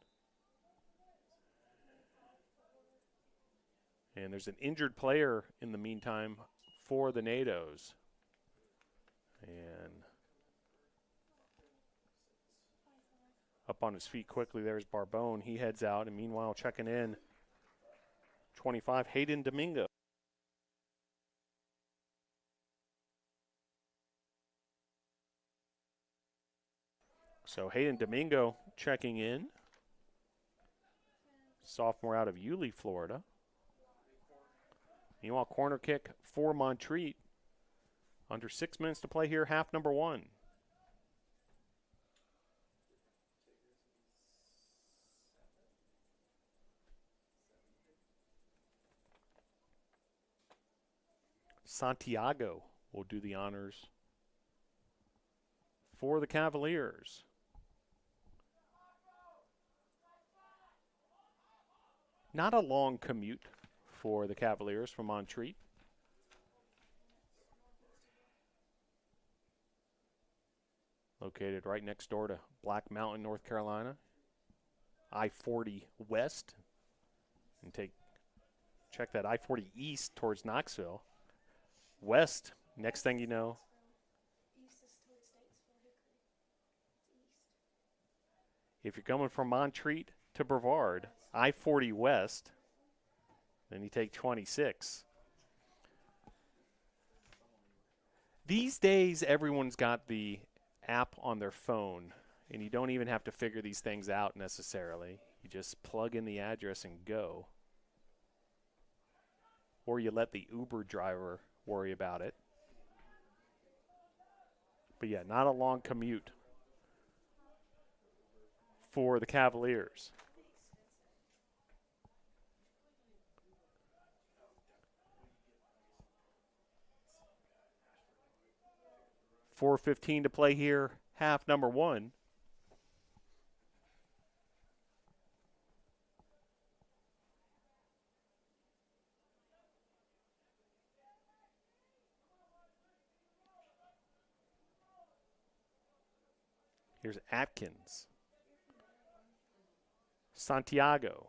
And there's an injured player in the meantime for the NATOs. And up on his feet quickly, there's Barbone. He heads out, and meanwhile checking in, 25, Hayden Domingo. So Hayden Domingo checking in. Sophomore out of Yulee, Florida. Meanwhile, corner kick for Montreat. Under 6 minutes to play here, half number one. Santiago will do the honors for the Cavaliers. Not a long commute for the Cavaliers from Montreat. Located right next door to Black Mountain, North Carolina. I-40 west. And check that I-40 east towards Knoxville. West, next thing you know. East is towards Statesville, Hickory. It's east. If you're coming from Montreat to Brevard, I-40 west, then you take 26. These days, everyone's got the app on their phone, and you don't even have to figure these things out necessarily. You just plug in the address and go. Or you let the Uber driver worry about it. But yeah, not a long commute for the Cavaliers. .4:15 to play here, half number one. Here's Atkins. Santiago.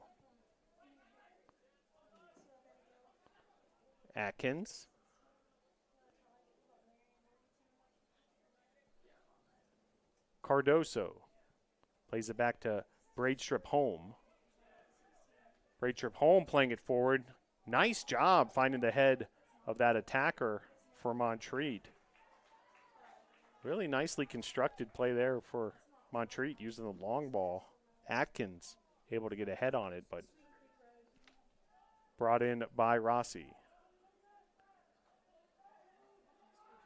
Atkins. Cardoso. Plays it back to Braidstrip Home. Braidstrip Home playing it forward. Nice job finding the head of that attacker for Montreat. Really nicely constructed play there for Montreat using the long ball. Atkins able to get a head on it, but brought in by Rossi.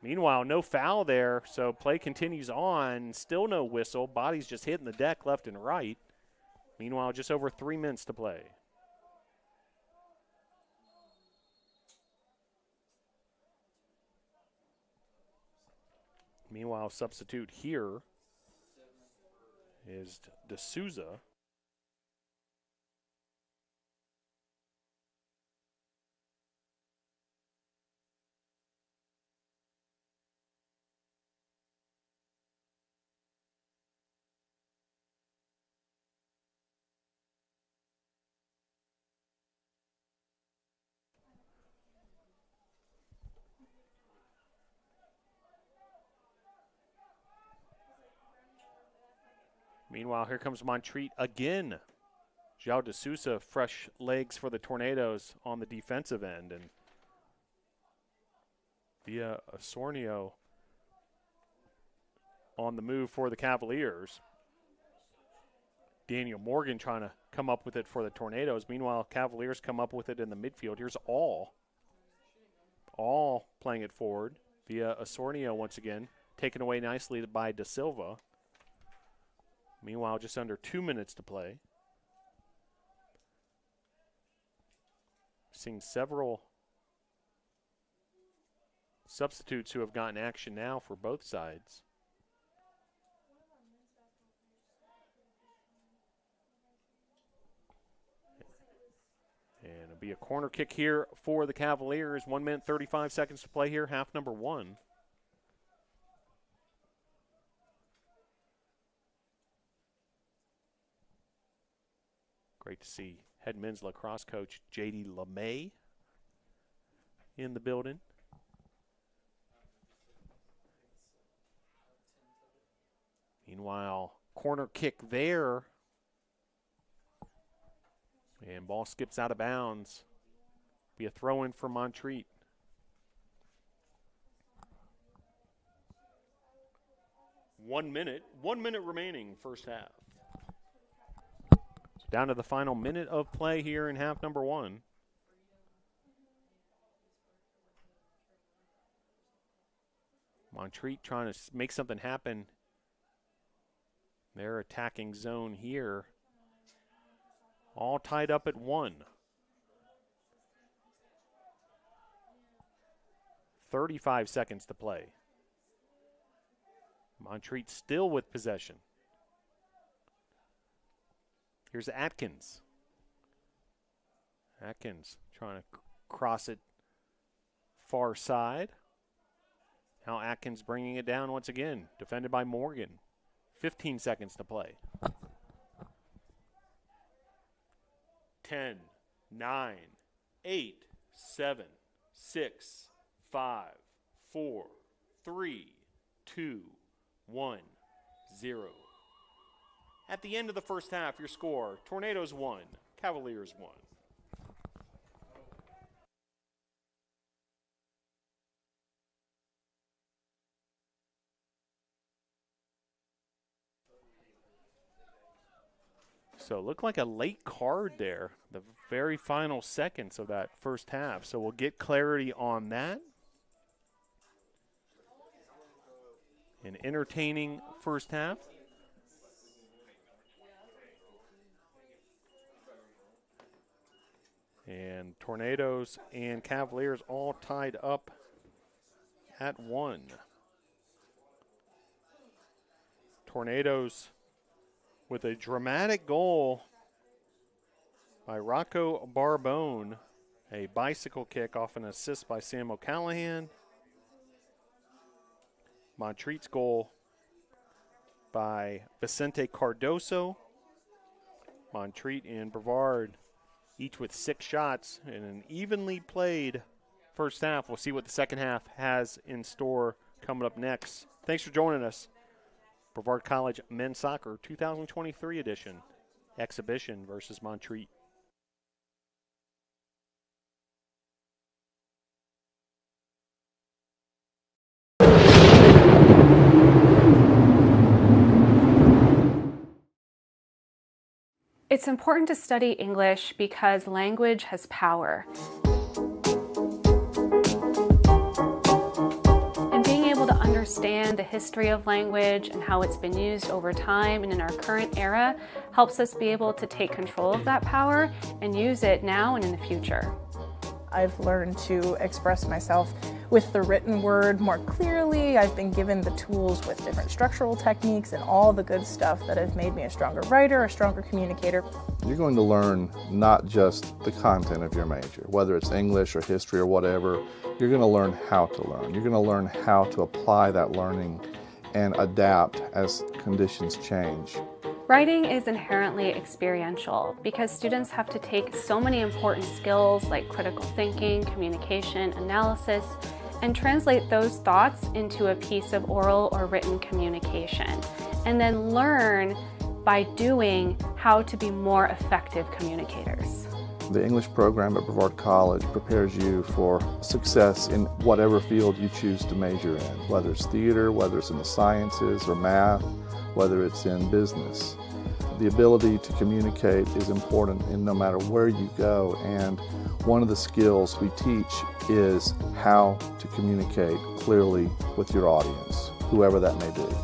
Meanwhile, no foul there, so play continues on. Still no whistle. Body's just hitting the deck left and right. Meanwhile, just over 3 minutes to play. Meanwhile, substitute here is D'Souza. Meanwhile, here comes Montreat again. João D'Souza, fresh legs for the Tornadoes on the defensive end. And via Osornio on the move for the Cavaliers. Daniel Morgan trying to come up with it for the Tornadoes. Meanwhile, Cavaliers come up with it in the midfield. Here's All playing it forward via Osornio once again. Taken away nicely by Da Silva. Meanwhile, just under 2 minutes to play. Seeing several substitutes who have gotten action now for both sides. And it'll be a corner kick here for the Cavaliers. 1 minute, 35 seconds to play here, half number one. Great to see head men's lacrosse coach J.D. LeMay in the building. Meanwhile, corner kick there. And ball skips out of bounds. Be a throw-in for Montreat. One minute remaining first half. Down to the final minute of play here in half number one. Montreat trying to make something happen. Their attacking zone here. All tied up at 1. 35 seconds to play. Montreat still with possession. Here's Atkins. Atkins trying to cross it far side. Now Atkins bringing it down once again. Defended by Morgan. 15 seconds to play. 10, 9, 8, 7, 6, 5, 4, 3, 2, 1, 0. At the end of the first half, your score, Tornadoes 1, Cavaliers 1. So it looked like a late card there, the very final seconds of that first half. So we'll get clarity on that. An entertaining first half. And Tornadoes and Cavaliers all tied up at 1. Tornadoes with a dramatic goal by Rocco Barbone, a bicycle kick off an assist by Sam O'Callahan. Montreat's goal by Vicente Cardoso. Montreat and Brevard each with 6 shots in an evenly played first half. We'll see what the second half has in store coming up next. Thanks for joining us. Brevard College Men's Soccer 2023 edition, exhibition versus Montreat. It's important to study English because language has power. And being able to understand the history of language and how it's been used over time and in our current era helps us be able to take control of that power and use it now and in the future. I've learned to express myself with the written word more clearly. I've been given the tools with different structural techniques and all the good stuff that have made me a stronger writer, a stronger communicator. You're going to learn not just the content of your major, whether it's English or history or whatever. You're going to learn how to learn. You're going to learn how to apply that learning and adapt as conditions change. Writing is inherently experiential because students have to take so many important skills like critical thinking, communication, analysis, and translate those thoughts into a piece of oral or written communication, and then learn by doing how to be more effective communicators. The English program at Brevard College prepares you for success in whatever field you choose to major in, whether it's theater, whether it's in the sciences or math, whether it's in business. The ability to communicate is important in no matter where you go, and one of the skills we teach is how to communicate clearly with your audience, whoever that may be.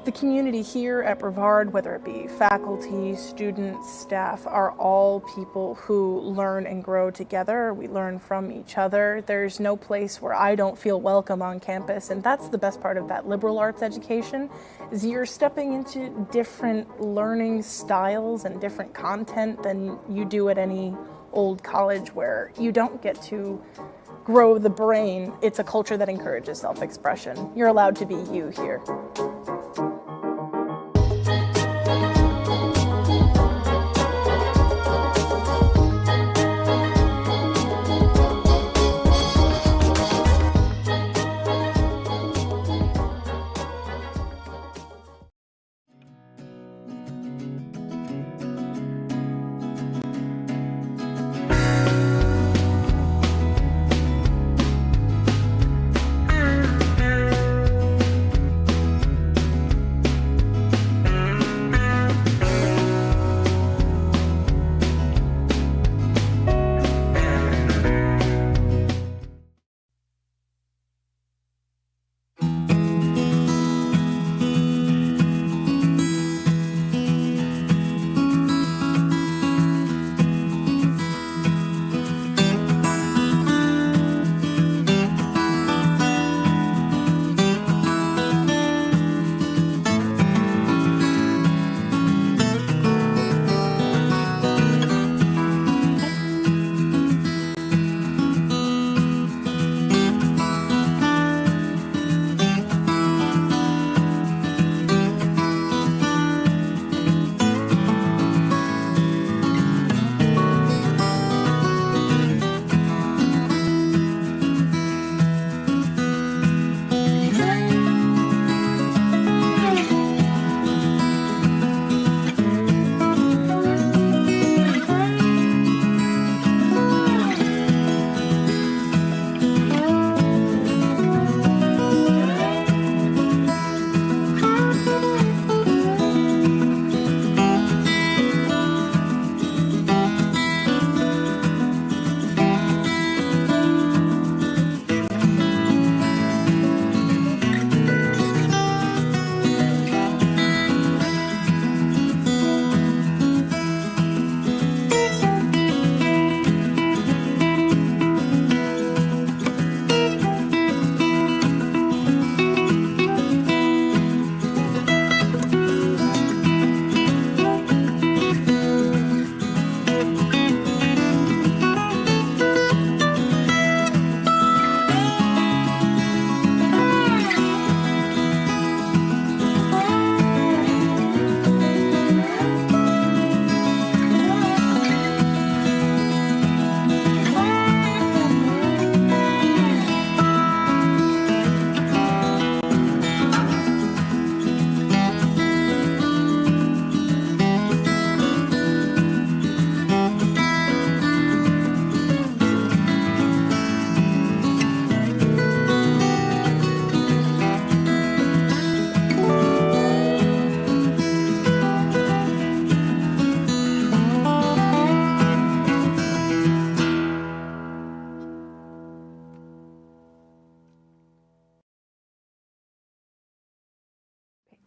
The community here at Brevard, whether it be faculty, students, staff, are all people who learn and grow together. We learn from each other. There's no place where I don't feel welcome on campus, and that's the best part of that liberal arts education, is you're stepping into different learning styles and different content than you do at any old college where you don't get to grow the brain. It's a culture that encourages self-expression. You're allowed to be you here.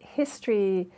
history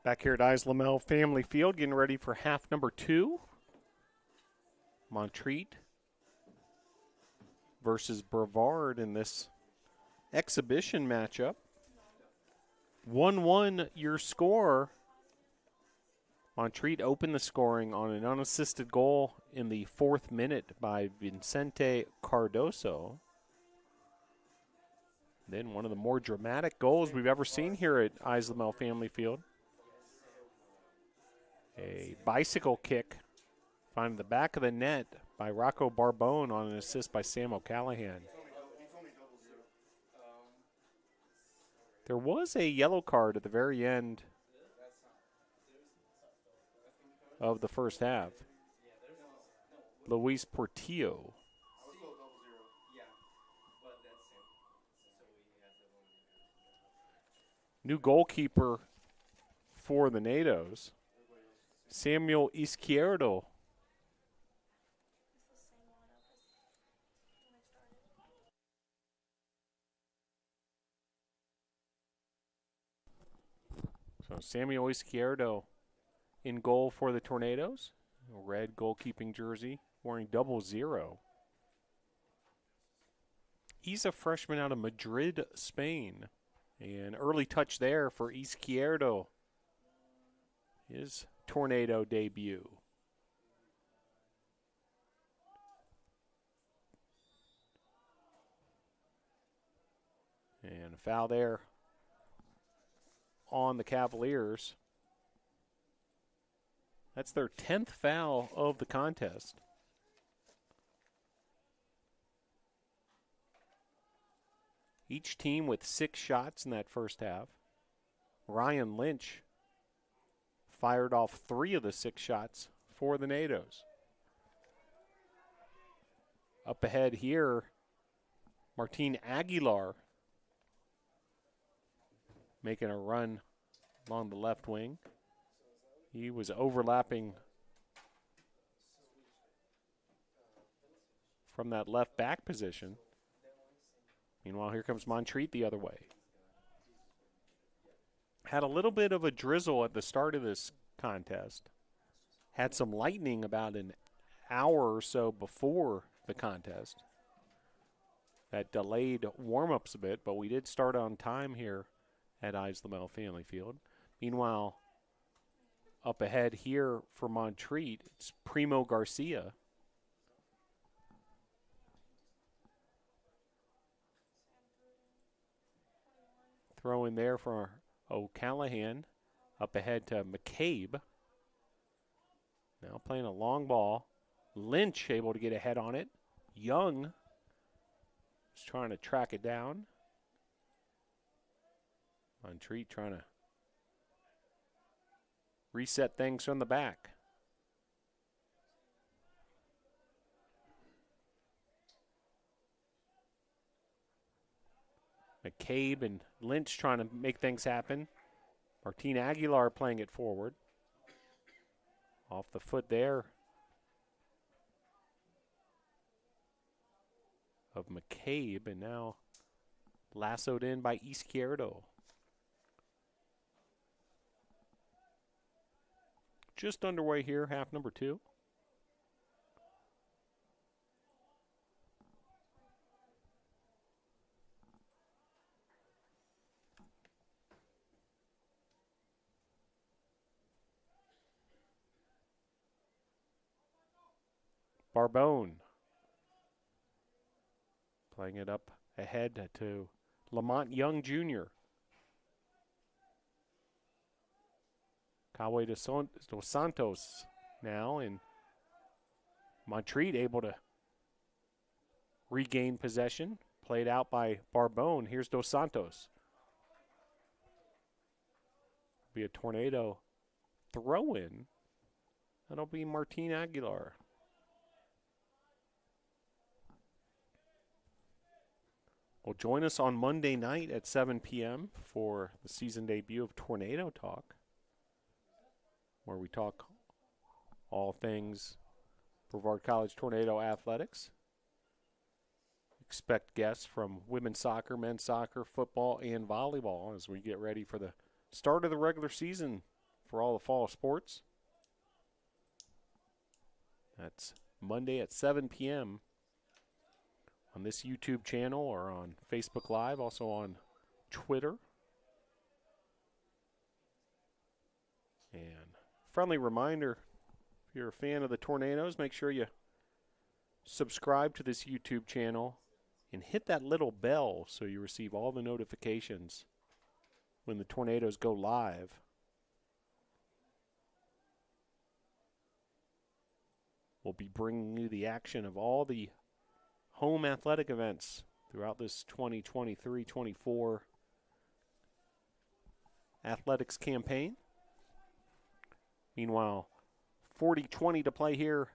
Back here at Islamel Family Field, getting ready for half number 2. Montreat versus Brevard in this exhibition matchup. 1-1 your score. Montreat opened the scoring on an unassisted goal in the 4th minute by Vicente Cardoso. Then one of the more dramatic goals we've ever seen here at Islamel Family Field. A bicycle kick finding the back of the net by Rocco Barbone on an assist by Sam O'Callahan. There was a yellow card at the very end of the first half. Luis Portillo. New goalkeeper for the NATOs, Samuel Izquierdo. So Samuel Izquierdo in goal for the Tornadoes. A red goalkeeping jersey, wearing 00. He's a freshman out of Madrid, Spain. An early touch there for Izquierdo. His Tornado debut. And a foul there on the Cavaliers. That's their 10th foul of the contest. Each team with 6 shots in that first half. Ryan Lynch fired off 3 of the 6 shots for the NATOs. Up ahead here, Martin Aguilar making a run along the left wing. He was overlapping from that left back position. Meanwhile, here comes Montreat the other way. Had a little bit of a drizzle at the start of this contest. Had some lightning about an hour or so before the contest. That delayed warm-ups a bit, but we did start on time here at Islamel Family Field. Meanwhile, up ahead here for Montreat, it's Primo Garcia. Throw in there for O'Callahan. Up ahead to McCabe. Now playing a long ball. Lynch able to get ahead on it. Young is trying to track it down. Montreat trying to reset things from the back. McCabe and Lynch trying to make things happen. Martin Aguilar playing it forward. Off the foot there of McCabe, and now lassoed in by Izquierdo. Just underway here, half number 2. Barbone playing it up ahead to Lamont Young Jr. Coway dos Santos now, and Montreat able to regain possession. Played out by Barbone. Here's Dos Santos. Be a Tornado throw-in. That'll be Martin Aguilar. Well, join us on Monday night at 7 p.m. for the season debut of Tornado Talk, where we talk all things Brevard College Tornado athletics. Expect guests from women's soccer, men's soccer, football, and volleyball as we get ready for the start of the regular season for all the fall sports. That's Monday at 7 p.m. on this YouTube channel or on Facebook Live, also on Twitter. And friendly reminder, if you're a fan of the Tornadoes, make sure you subscribe to this YouTube channel and hit that little bell so you receive all the notifications when the Tornadoes go live. We'll be bringing you the action of all the home athletic events throughout this 2023-24 athletics campaign. Meanwhile, 40-20 to play here,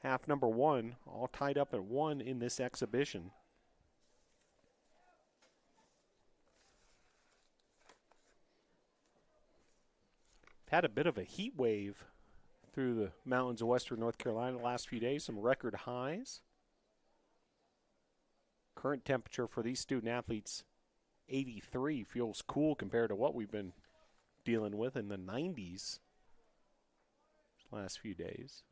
half number one, all tied up at 1 in this exhibition. Had a bit of a heat wave through the mountains of western North Carolina the last few days, some record highs. Current temperature for these student athletes, 83, feels cool compared to what we've been dealing with in the 90s last few days.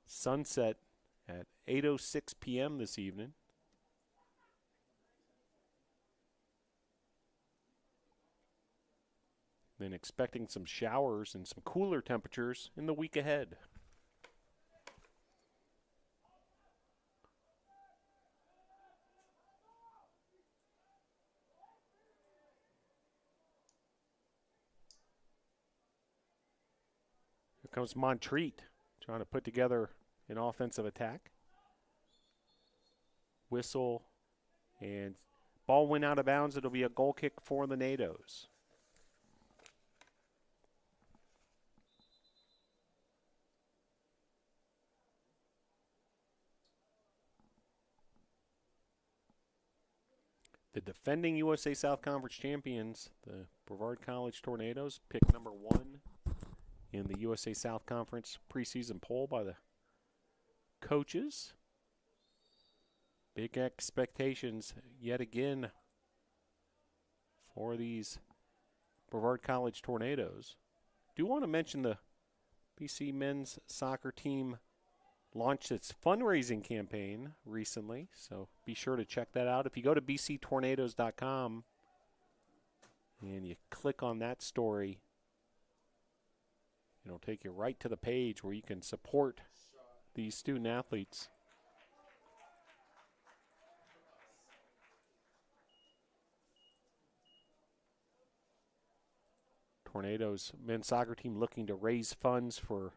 Sunset at 8:06 p.m. this evening. Then expecting some showers and some cooler temperatures in the week ahead. Here comes Montreat trying to put together an offensive attack. Whistle, and ball went out of bounds. It'll be a goal kick for the NATOs. The defending USA South Conference champions, the Brevard College Tornadoes, picked number 1 in the USA South Conference preseason poll by the coaches. Big expectations yet again for these Brevard College Tornadoes. Do want to mention the BC men's soccer team launched its fundraising campaign recently, so be sure to check that out. If you go to bctornadoes.com and you click on that story, it'll take you right to the page where you can support these student athletes. Tornadoes men's soccer team looking to raise funds for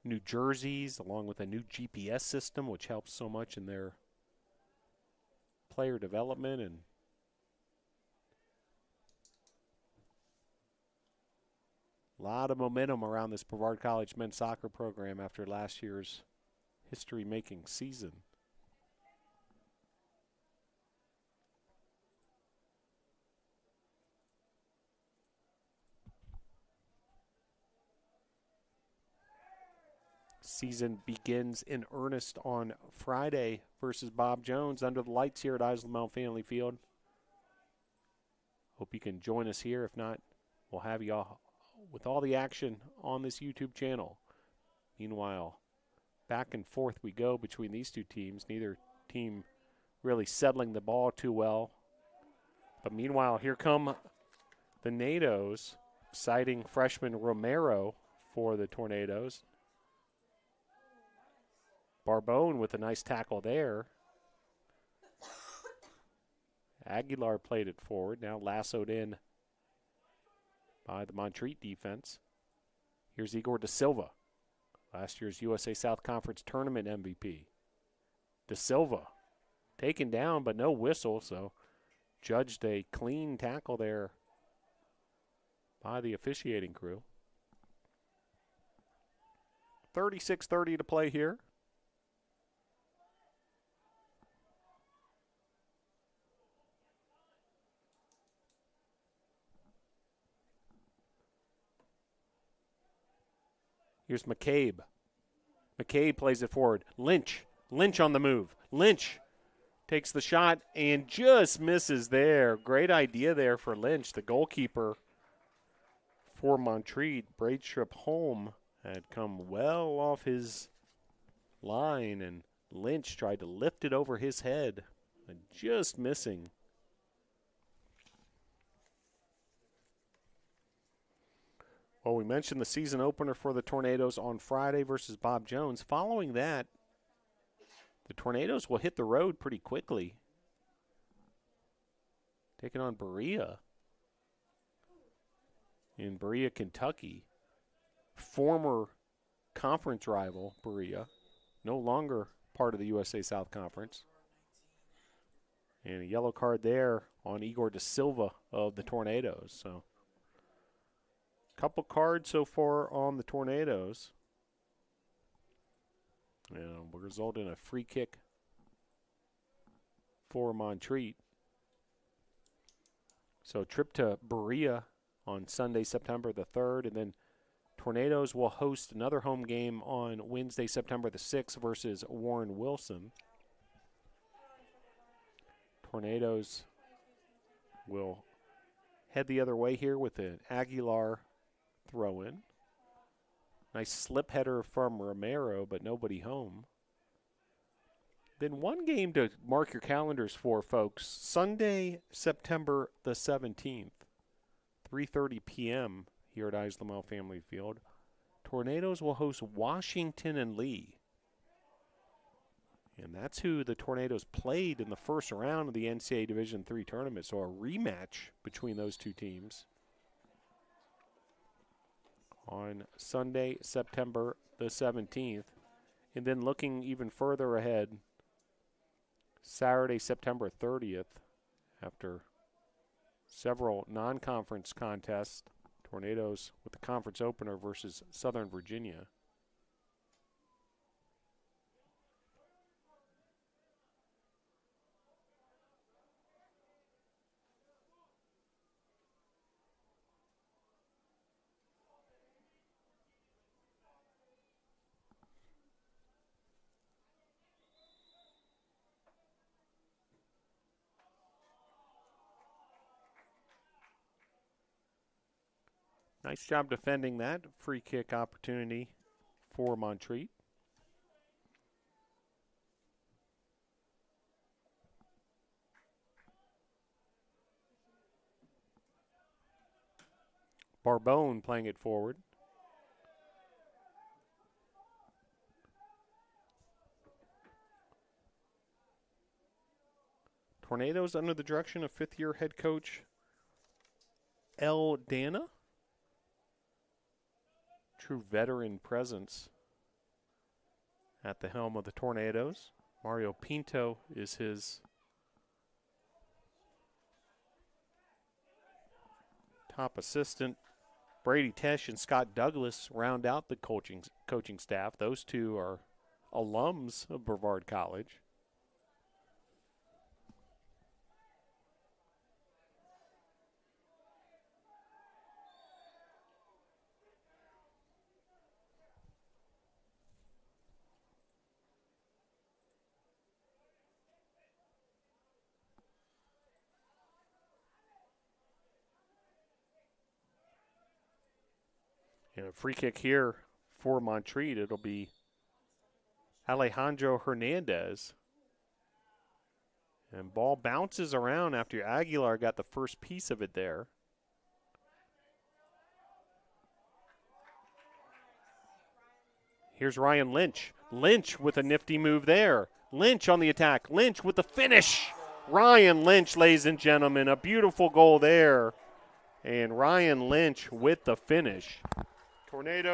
new jerseys, along with a new GPS system, which helps so much in their player development. And a lot of momentum around this Brevard College men's soccer program after last year's history-making season. Season begins in earnest on Friday versus Bob Jones under the lights here at Isle Mount Family Field. Hope you can join us here. If not, we'll have you all with all the action on this YouTube channel. Meanwhile, back and forth we go between these two teams. Neither team really settling the ball too well. But meanwhile, here come the NATOs, citing freshman Romero for the Tornadoes. Barbone with a nice tackle there. Aguilar played it forward, now lassoed in by the Montreat defense. Here's Igor Da Silva, last year's USA South Conference Tournament MVP. Da Silva taken down, but no whistle, so judged a clean tackle there by the officiating crew. 36:30 to play here. Here's McCabe. McCabe plays it forward. Lynch on the move. Lynch takes the shot and just misses there. Great idea there for Lynch, the goalkeeper for Montreat. Braidstrip Holm had come well off his line, and Lynch tried to lift it over his head, and just missing. Well, we mentioned the season opener for the Tornadoes on Friday versus Bob Jones. Following that, the Tornadoes will hit the road pretty quickly, taking on Berea in Berea, Kentucky. Former conference rival Berea, no longer part of the USA South Conference. And a yellow card there on Igor Da Silva of the Tornadoes. So, couple cards so far on the Tornadoes. And will result in a free kick for Montreat. So, trip to Berea on Sunday, September the 3rd, and then Tornadoes will host another home game on Wednesday, September the 6th versus Warren Wilson. Tornadoes will head the other way here with an Aguilar throw-in. Nice slip header from Romero, but nobody home. Then one game to mark your calendars for, folks. Sunday, September the 17th, 3:30 p.m. here at Islamel Family Field. Tornadoes will host Washington and Lee. And that's who the Tornadoes played in the first round of the NCAA Division III tournament. So a rematch between those two teams on Sunday, September the 17th. And then looking even further ahead, Saturday, September 30th, after several non-conference contests, Tornadoes with the conference opener versus Southern Virginia. Nice job defending that free kick opportunity for Montreat. Barbone playing it forward. Tornadoes under the direction of fifth-year head coach El Dana. True veteran presence at the helm of the Tornadoes. Mario Pinto is his top assistant. Brady Tesh and Scott Douglas round out the coaching staff. Those two are alums of Brevard College. And a free kick here for Montreat. It'll be Alejandro Hernandez. And ball bounces around after Aguilar got the first piece of it there. Here's Ryan Lynch. Lynch with a nifty move there. Lynch on the attack. Lynch with the finish. Ryan Lynch, ladies and gentlemen, a beautiful goal there. And Ryan Lynch with the finish. Tornadoes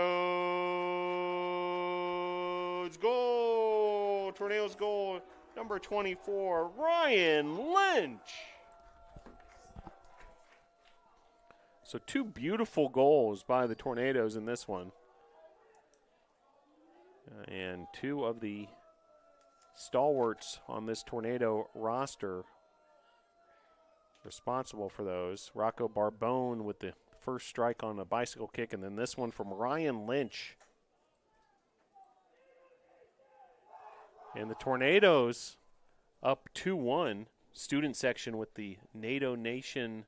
goal. Tornadoes goal number 24, Ryan Lynch. So two beautiful goals by the Tornadoes in this one. And two of the stalwarts on this Tornado roster responsible for those. Rocco Barbone with the first strike on a bicycle kick, and then this one from Ryan Lynch. And the Tornadoes up 2-1. Student section with the NATO Nation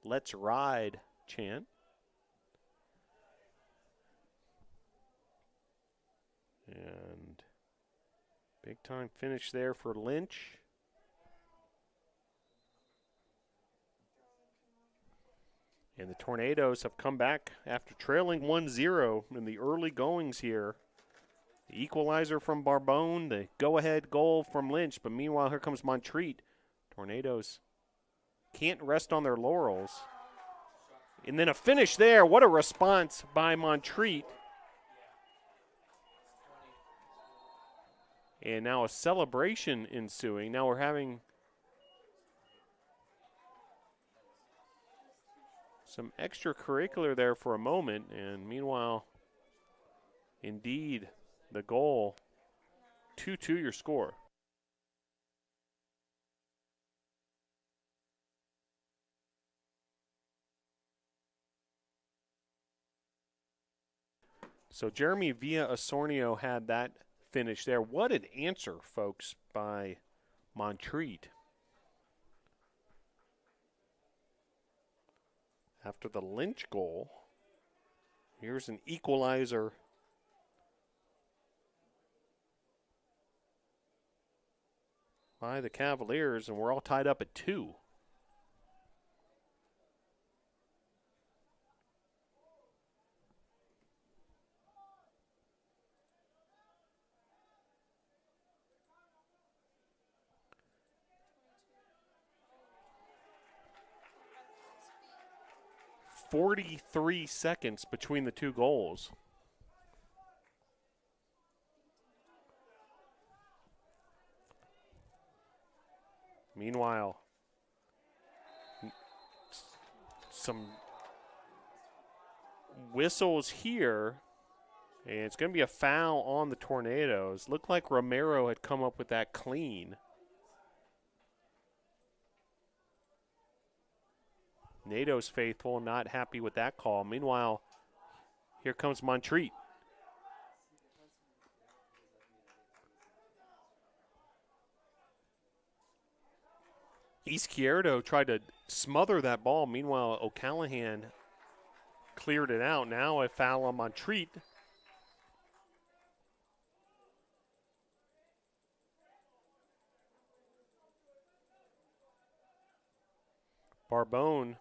Let's Ride chant. And big time finish there for Lynch. And the Tornadoes have come back after trailing 1-0 in the early goings here. The equalizer from Barbone, the go-ahead goal from Lynch. But meanwhile, here comes Montreat. Tornadoes can't rest on their laurels. And then a finish there. What a response by Montreat. And now a celebration ensuing. Now we're having some extracurricular there for a moment. And meanwhile, indeed, the goal, 2-2 your score. So Jeremy Villa-Osornio had that finish there. What an answer, folks, by Montreat. After the Lynch goal, here's an equalizer by the Cavaliers, and we're all tied up at 2. .43 seconds between the two goals. Meanwhile, some whistles here, and it's going to be a foul on the Tornadoes. Looked like Romero had come up with that clean. NATO's faithful not happy with that call. Meanwhile, here comes Montreat. Izquierdo tried to smother that ball. Meanwhile, O'Callahan cleared it out. Now a foul on Montreat. Barbone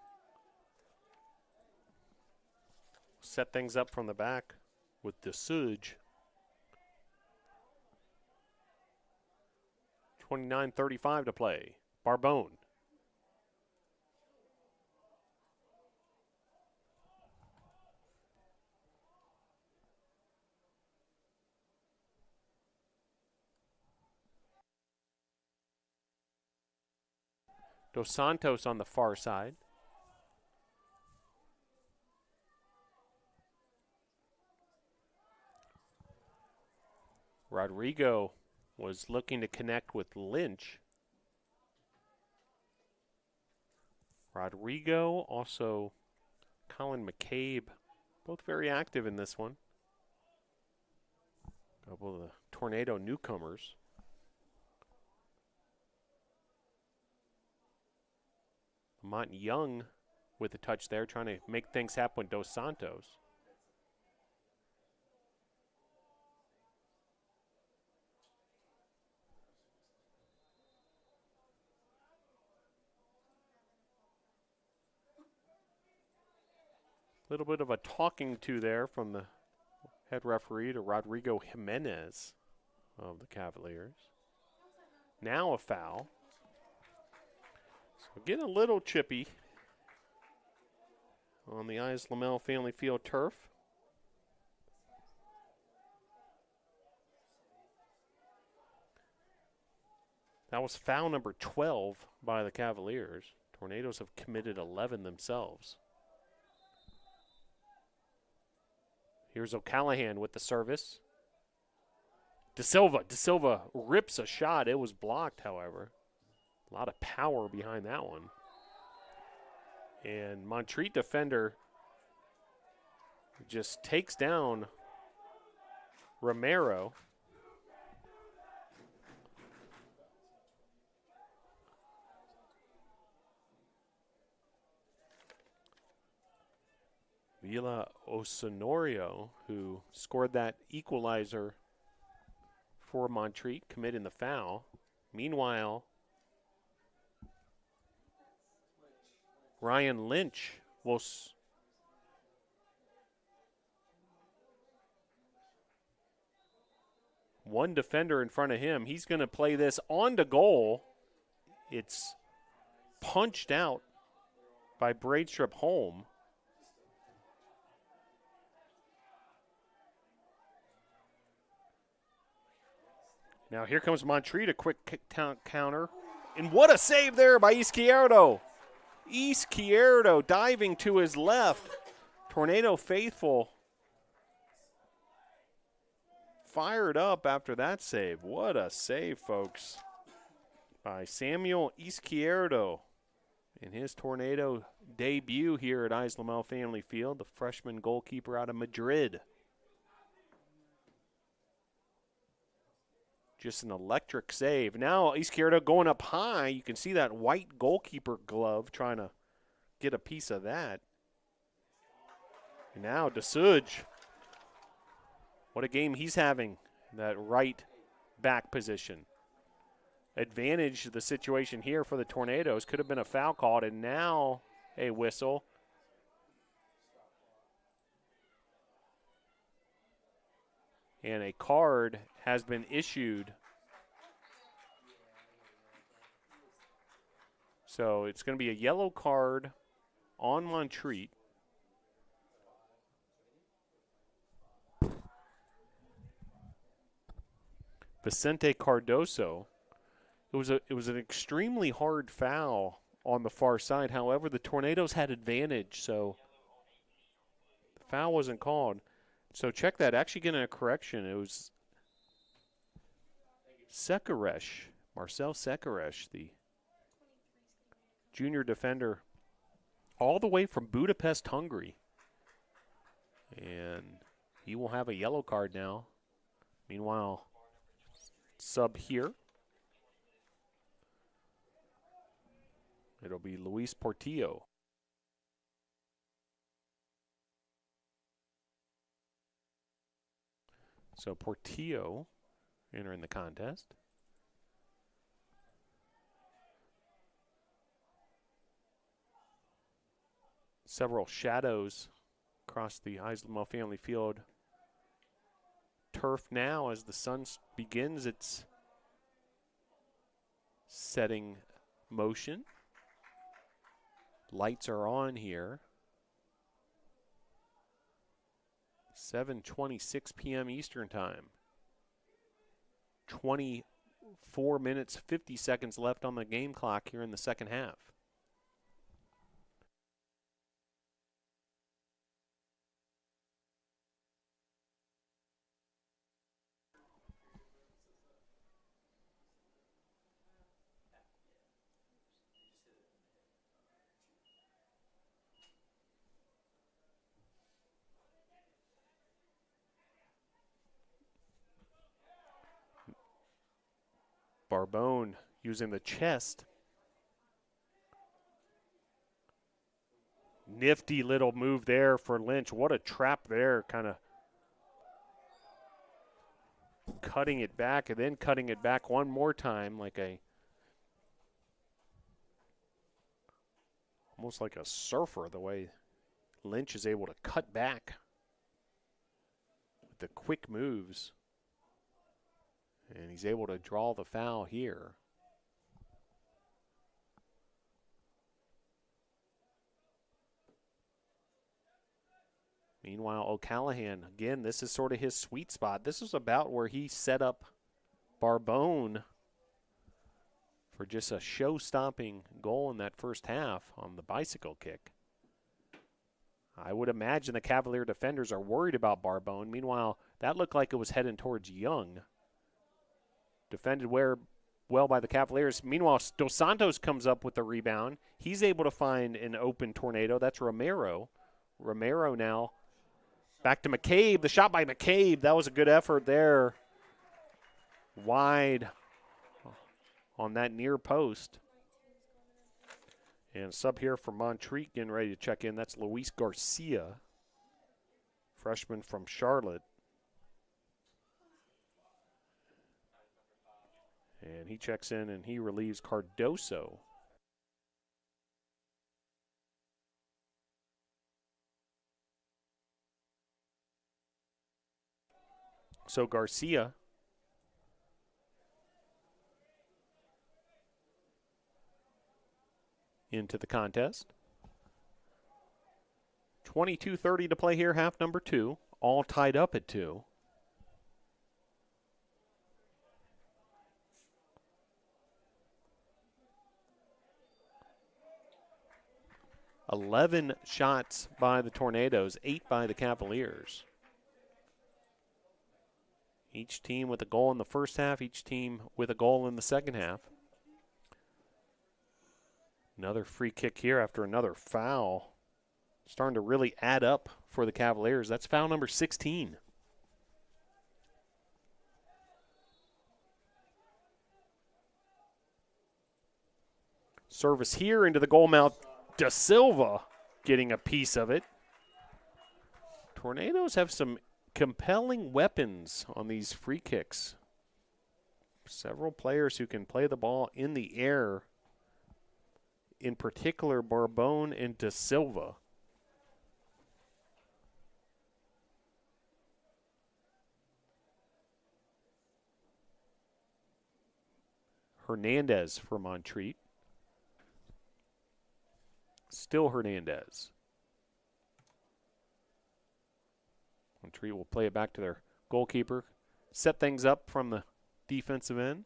set things up from the back with DeSuge. 29:35 to play. Barbone. Dos Santos on the far side. Rodrigo was looking to connect with Lynch. Rodrigo, also Colin McCabe, both very active in this one. A couple of the Tornado newcomers. Mont Young with a touch there, trying to make things happen with Dos Santos. A little bit of a talking to there from the head referee to Rodrigo Jimenez of the Cavaliers. Now a foul. So getting a little chippy on the Eyes Lamel Family Field turf. That was foul number 12 by the Cavaliers. Tornadoes have committed 11 themselves. Here's O'Callahan with the service. De Silva rips a shot. It was blocked, however. A lot of power behind that one. And Montreat defender just takes down Romero. Vila Osonorio, who scored that equalizer for Montreat, committing the foul. Meanwhile, Ryan Lynch will one defender in front of him. He's going to play this on to goal. It's punched out by Braidstrip Holm. Now here comes Montreat, a quick counter. And what a save there by Izquierdo. Izquierdo diving to his left. Tornado faithful fired up after that save. What a save, folks, by Samuel Izquierdo in his Tornado debut here at Islamel Family Field, the freshman goalkeeper out of Madrid. Just an electric save. Now Izquierdo going up high. You can see that white goalkeeper glove trying to get a piece of that. And now DeSuge. What a game he's having, that right back position. Advantage the situation here for the Tornadoes. Could have been a foul called, and now a whistle. And a card has been issued. So it's going to be a yellow card on Montreat. Vicente Cardoso. It was an extremely hard foul on the far side. However, the Tornadoes had advantage, so the foul wasn't called. So check that. Actually getting a correction. It was Sekaresh, Marcel Sekaresh, the junior defender, all the way from Budapest, Hungary. And he will have a yellow card now. Meanwhile, sub here. It'll be Luis Portillo. So Portillo entering the contest. Several shadows across the Islamel Family Field turf now as the sun begins its setting motion. Lights are on here. 7:26 p.m. Eastern Time. 24 minutes, 50 seconds left on the game clock here in the second half. Barbone using the chest. Nifty little move there for Lynch. What a trap there, kind of cutting it back and then cutting it back one more time like almost like a surfer, the way Lynch is able to cut back with the quick moves. And he's able to draw the foul here. Meanwhile, O'Callahan, again, this is sort of his sweet spot. This is about where he set up Barbone for just a show-stopping goal in that first half on the bicycle kick. I would imagine the Cavalier defenders are worried about Barbone. Meanwhile, that looked like it was heading towards Young. Defended well by the Cavaliers. Meanwhile, Dos Santos comes up with the rebound. He's able to find an open Tornado. That's Romero. Romero now back to McCabe. The shot by McCabe. That was a good effort there. Wide on that near post. And sub here for Montreat getting ready to check in. That's Luis Garcia. freshman from Charlotte. And he checks in and he relieves Cardoso. So Garcia into the contest. 22:30 to play here, half number 2. All tied up at 2. "11 shots by the Tornadoes, 8 by the Cavaliers. Each team with a goal in the first half, each team with a goal in the second half. Another free kick here after another foul. Starting to really add up for the Cavaliers. That's foul number 16. Service here into the goal mouth. Da Silva getting a piece of it. Tornadoes have some compelling weapons on these free kicks. Several players who can play the ball in the air, in particular Barbone and Da Silva. Hernandez for Montreat. Still Hernandez. Montreat will play it back to their goalkeeper. Set things up from the defensive end.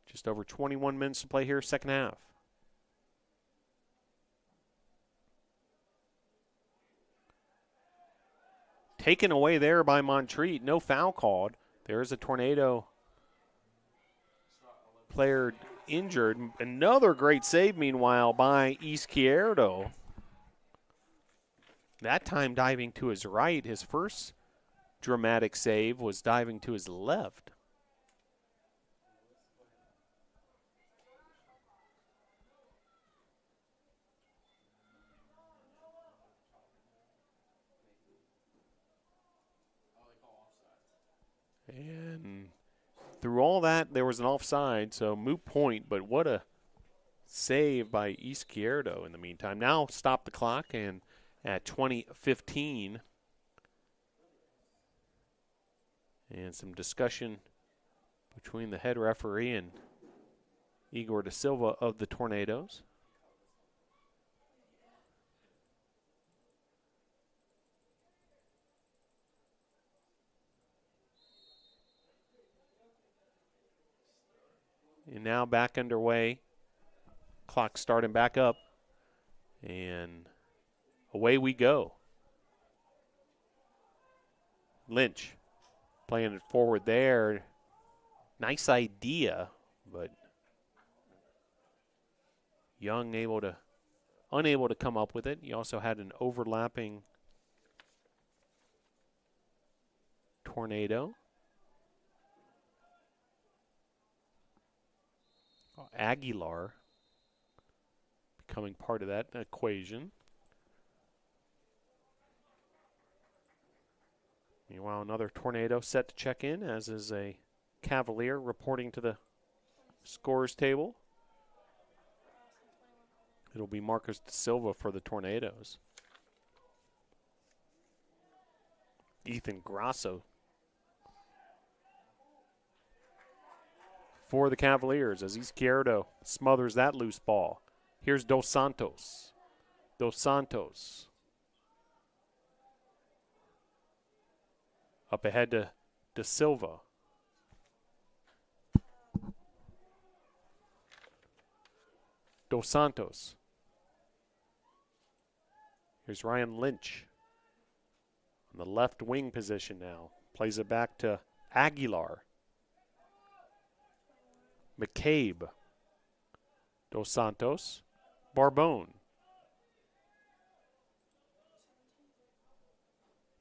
Just over 21 minutes to play here, second half. Taken away there by Montreat. No foul called. There's a Tornado player injured. Another great save, meanwhile, by Izquierdo. That time diving to his right. His first dramatic save was diving to his left. And through all that, there was an offside, so moot point, but what a save by Izquierdo in the meantime. Now stop the clock, and at 20:15, and some discussion between the head referee and Igor Da Silva of the Tornadoes. And now back underway. Clock starting back up. And away we go. Lynch playing it forward there. Nice idea, but Young unable to come up with it. He also had an overlapping Tornado. Aguilar becoming part of that equation. Meanwhile, another Tornado set to check in, as is a Cavalier reporting to the scores table. It'll be Marcus Da Silva for the Tornadoes. Ethan Grasso for the Cavaliers as Izquierdo smothers that loose ball. Here's Dos Santos. Dos Santos. Up ahead to Da Silva. Dos Santos. Here's Ryan Lynch on the left wing position now. Plays it back to Aguilar. McCabe. Dos Santos. Barbone.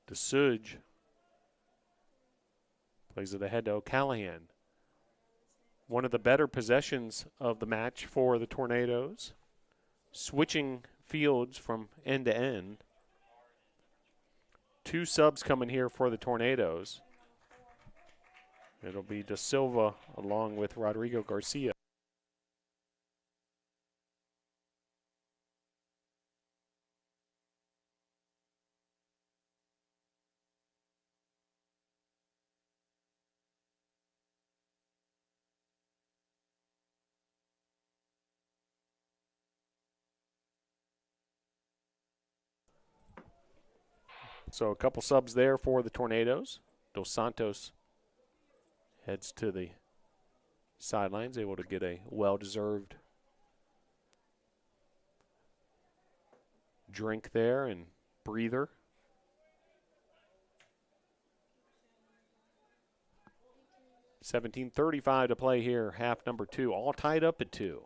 DeSuge. Plays it ahead to O'Callahan. One of the better possessions of the match for the Tornadoes. Switching fields from end to end. 2 subs coming here for the Tornadoes. It'll be Da Silva along with Rodrigo Garcia. So a couple subs there for the Tornadoes. Dos Santos heads to the sidelines, able to get a well-deserved drink there and breather. $17:35 to play here, half number 2, all tied up at 2.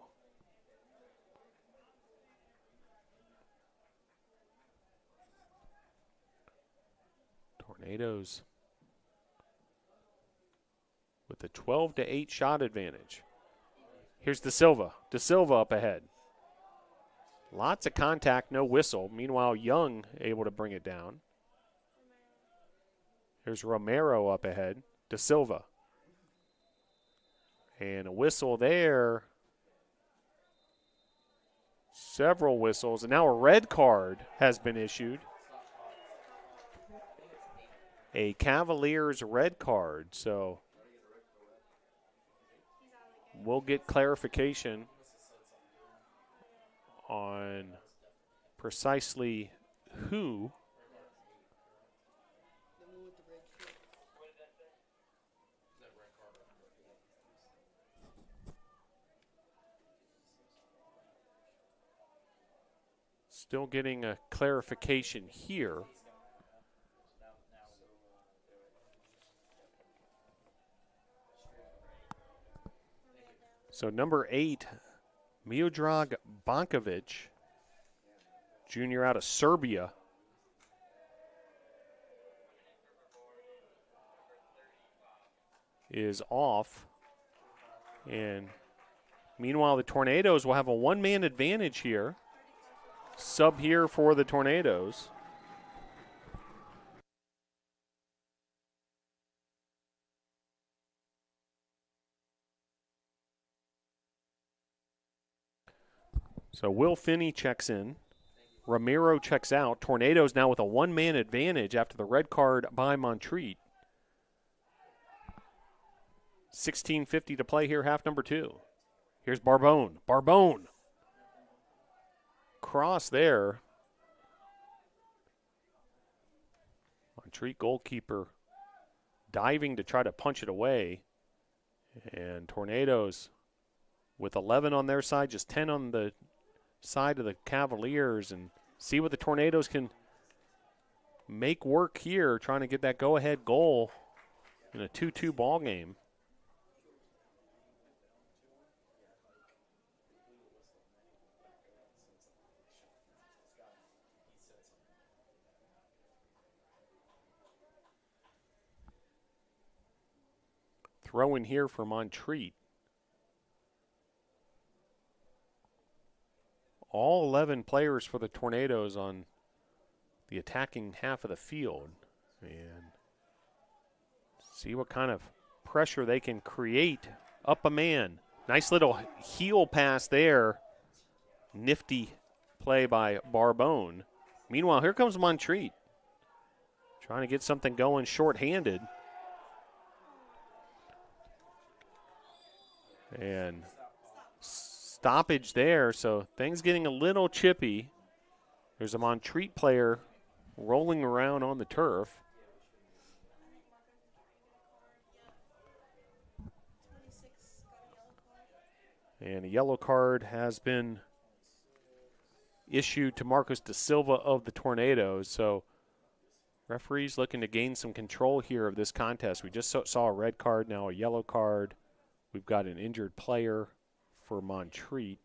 Tornadoes with a 12-8 shot advantage. Here's Da Silva. Da Silva up ahead. Lots of contact, no whistle. Meanwhile, Young able to bring it down. Here's Romero up ahead. Da Silva. And a whistle there. Several whistles. And now a red card has been issued. A Cavaliers red card. So we'll get clarification on precisely who still getting a clarification here. So number 8, Miodrag Bankovic, junior out of Serbia. Is off. And meanwhile, the Tornadoes will have a one-man advantage here. Sub here for the Tornadoes. So Will Finney checks in. Ramiro checks out. Tornadoes now with a one-man advantage after the red card by Montreat. 16:50 to play here, half number 2. Here's Barbone. Barbone. Cross there. Montreat goalkeeper diving to try to punch it away. And Tornadoes with 11 on their side, just 10 on the side of the Cavaliers, and see what the Tornadoes can make work here, trying to get that go-ahead goal in a 2-2 ball game. Throw in here for Montreat. All 11 players for the Tornadoes on the attacking half of the field. And see what kind of pressure they can create up a man. Nice little heel pass there. Nifty play by Barbone. Meanwhile, here comes Montreat. Trying to get something going shorthanded. And stoppage there, so things getting a little chippy. There's a Montreat player rolling around on the turf. And a yellow card has been issued to Marcos Da Silva of the Tornadoes. So referees looking to gain some control here of this contest. We just saw a red card, now a yellow card. We've got an injured player for Montreat.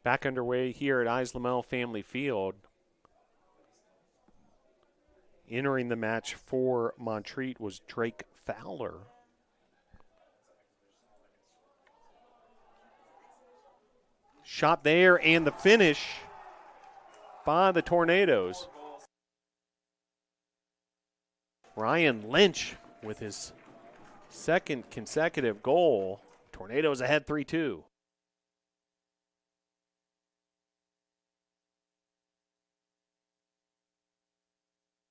Back underway here at Islamel Family Field. Entering the match for Montreat was Drake Fowler. Shot there, and the finish by the Tornadoes. Ryan Lynch with his second consecutive goal. Tornadoes ahead 3-2.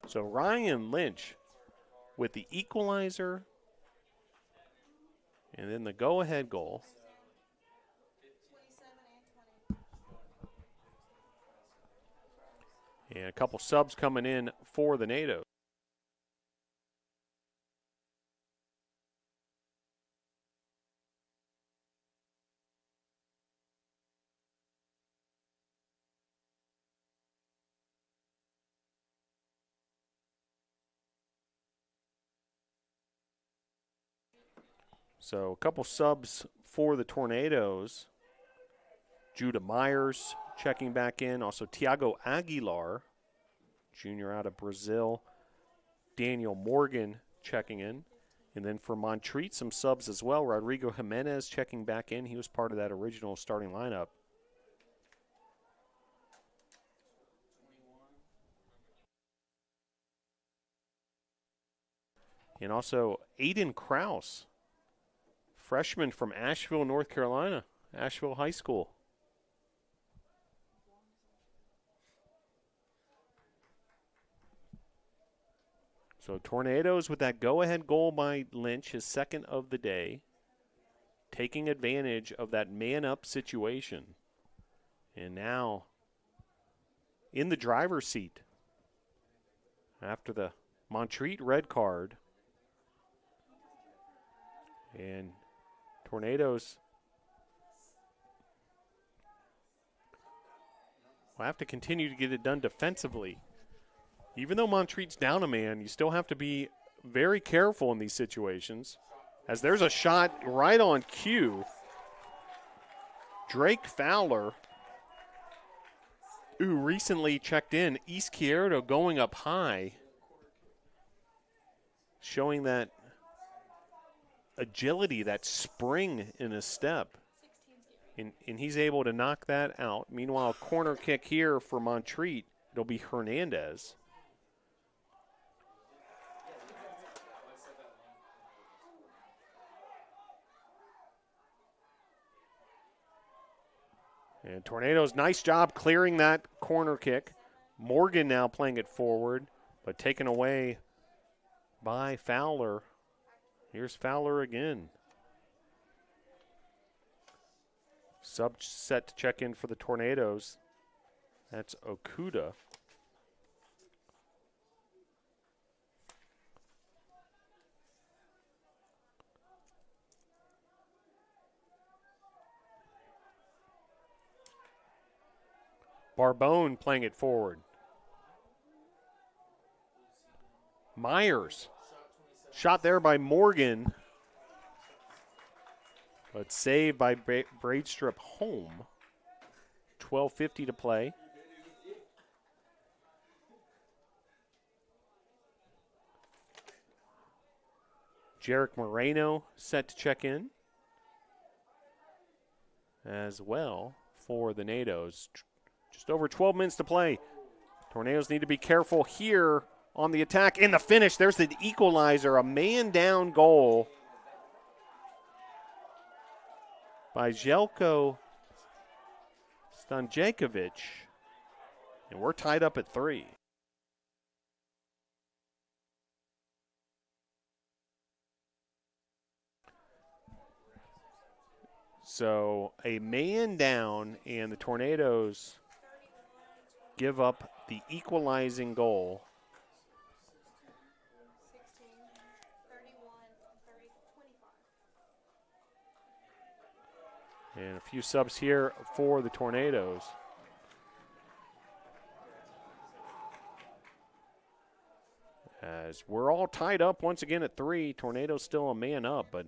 So Ryan Lynch with the equalizer and then the go-ahead goal. And a couple subs coming in for the NATOs. So a couple subs for the Tornadoes. Judah Myers checking back in. Also Tiago Aguilar, junior out of Brazil. Daniel Morgan checking in. And then for Montreat, some subs as well. Rodrigo Jimenez checking back in. He was part of that original starting lineup. And also Aiden Krause, freshman from Asheville, North Carolina, Asheville High School. So Tornadoes with that go-ahead goal by Lynch, his second of the day, taking advantage of that man-up situation. And now in the driver's seat after the Montreat red card. And Tornadoes will have to continue to get it done defensively. Even though Montreat's down a man, you still have to be very careful in these situations. As there's a shot right on cue. Drake Fowler, who recently checked in. Izquierdo going up high, showing that agility, that spring in his step. And he's able to knock that out. Meanwhile, corner kick here for Montreat. It'll be Hernandez. And Tornadoes, nice job clearing that corner kick. Morgan now playing it forward, but taken away by Fowler. Here's Fowler again. Sub set to check in for the Tornadoes. That's Okuda. Barbone playing it forward. Myers. Shot there by Morgan, but saved by Braidstrip home. 12:50 to play. Jarek Moreno set to check in as well for the NATOs. Just over 12 minutes to play. Tornadoes need to be careful here on the attack. In the finish, there's the equalizer, a man-down goal by Željko Stanjkovic. And we're tied up at 3. So a man down, and the Tornadoes give up the equalizing goal. 16, 31, 25. And a few subs here for the Tornadoes. As we're all tied up once again at 3. Tornadoes still a man up, but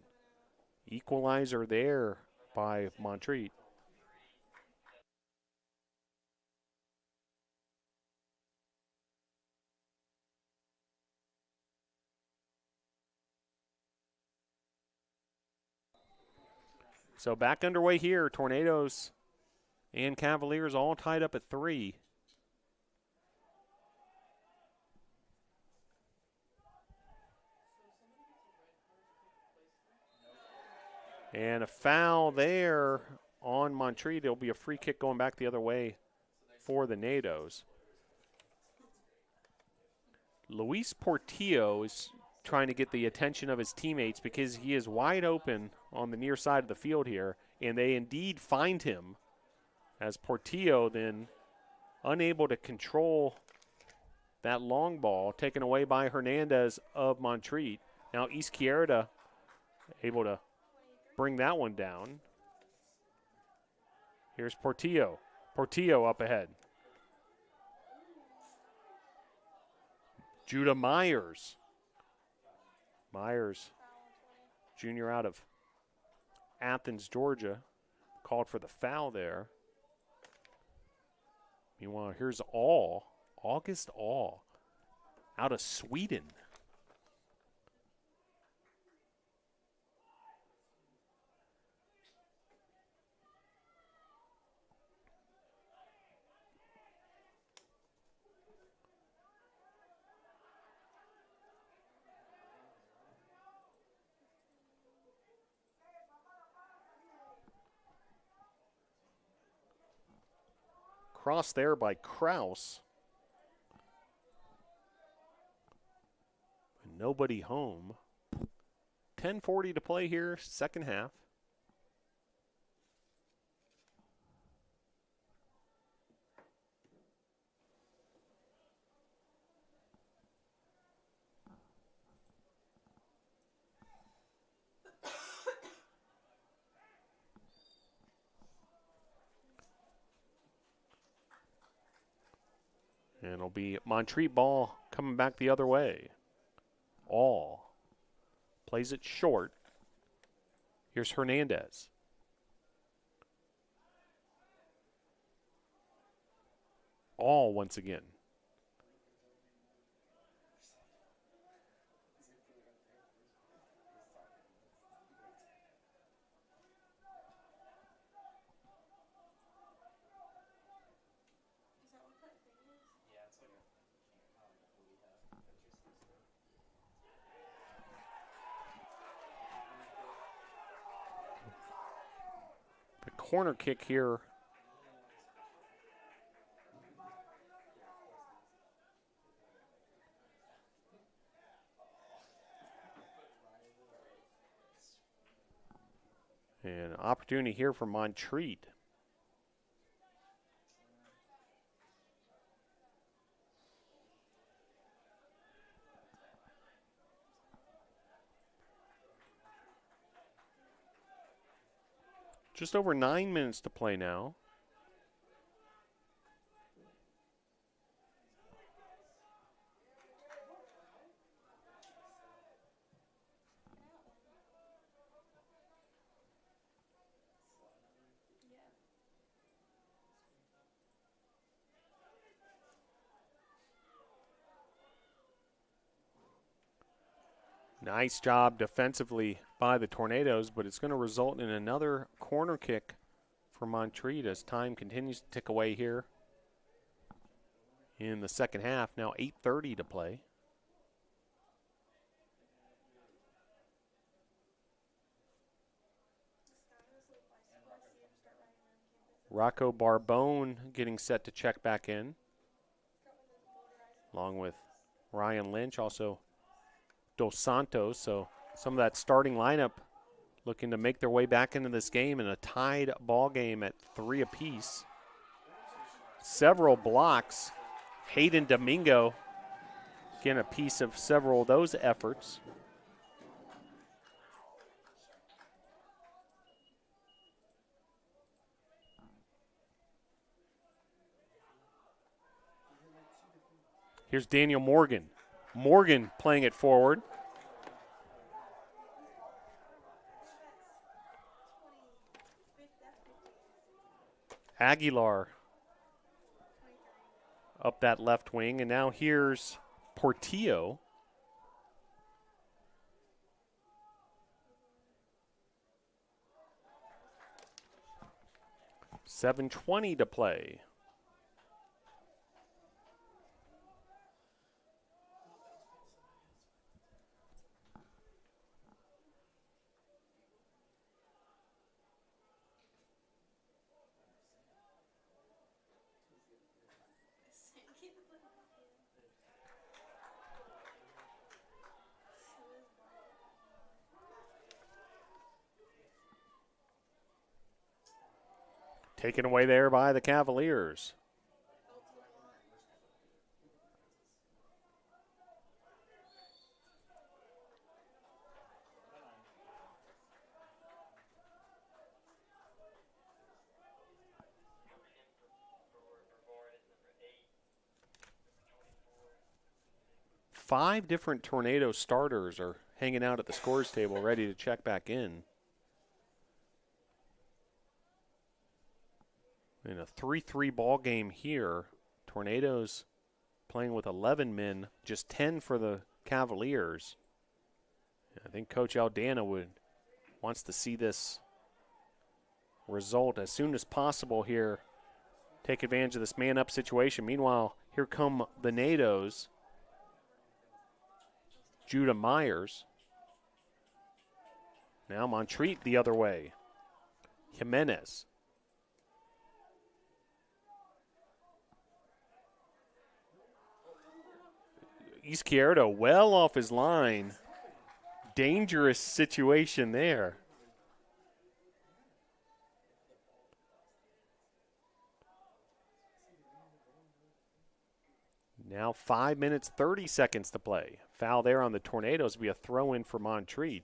equalizer there by Montreat. So back underway here. Tornadoes and Cavaliers all tied up at 3. And a foul there on Montreat. It'll be a free kick going back the other way for the NATOs. Luis Portillo is trying to get the attention of his teammates because he is wide open on the near side of the field here, and they indeed find him as Portillo then unable to control that long ball taken away by Hernandez of Montreat. Now Izquierda able to bring that one down. Here's Portillo. Portillo up ahead. Judah Myers. Myers, junior out of Athens, Georgia, called for the foul there. Meanwhile, here's August All, out of Sweden. Cross there by Kraus. Nobody home. 10:40 to play here, second half. And it'll be Montreat ball coming back the other way. All plays it short. Here's Hernandez. All once again. Corner kick here. And an opportunity here for Montreat. Just over 9 minutes to play now. Nice job defensively by the Tornadoes, but it's going to result in another corner kick for Montreat as time continues to tick away here in the second half. Now 8:30 to play. Rocco Barbone getting set to check back in, along with Ryan Lynch, also Dos Santos. So some of that starting lineup looking to make their way back into this game in a tied ball game at 3 apiece. Several blocks. Hayden Domingo, again, a piece of several of those efforts. Here's Daniel Morgan. Morgan playing it forward. Aguilar up that left wing, and now here's Portillo. 7:20 to play. Taken away there by the Cavaliers. Five different Tornado starters are hanging out at the scores table ready to check back in. In a 3-3 ball game here, Tornadoes playing with 11 men, just 10 for the Cavaliers. I think Coach Aldana wants to see this result as soon as possible here. Take advantage of this man-up situation. Meanwhile, here come the NATOs. Judah Myers. Now Montreat the other way. Jimenez. Izquierdo well off his line. Dangerous situation there. Now 5 minutes, 30 seconds to play. Foul there on the Tornadoes will be a throw-in for Montreat.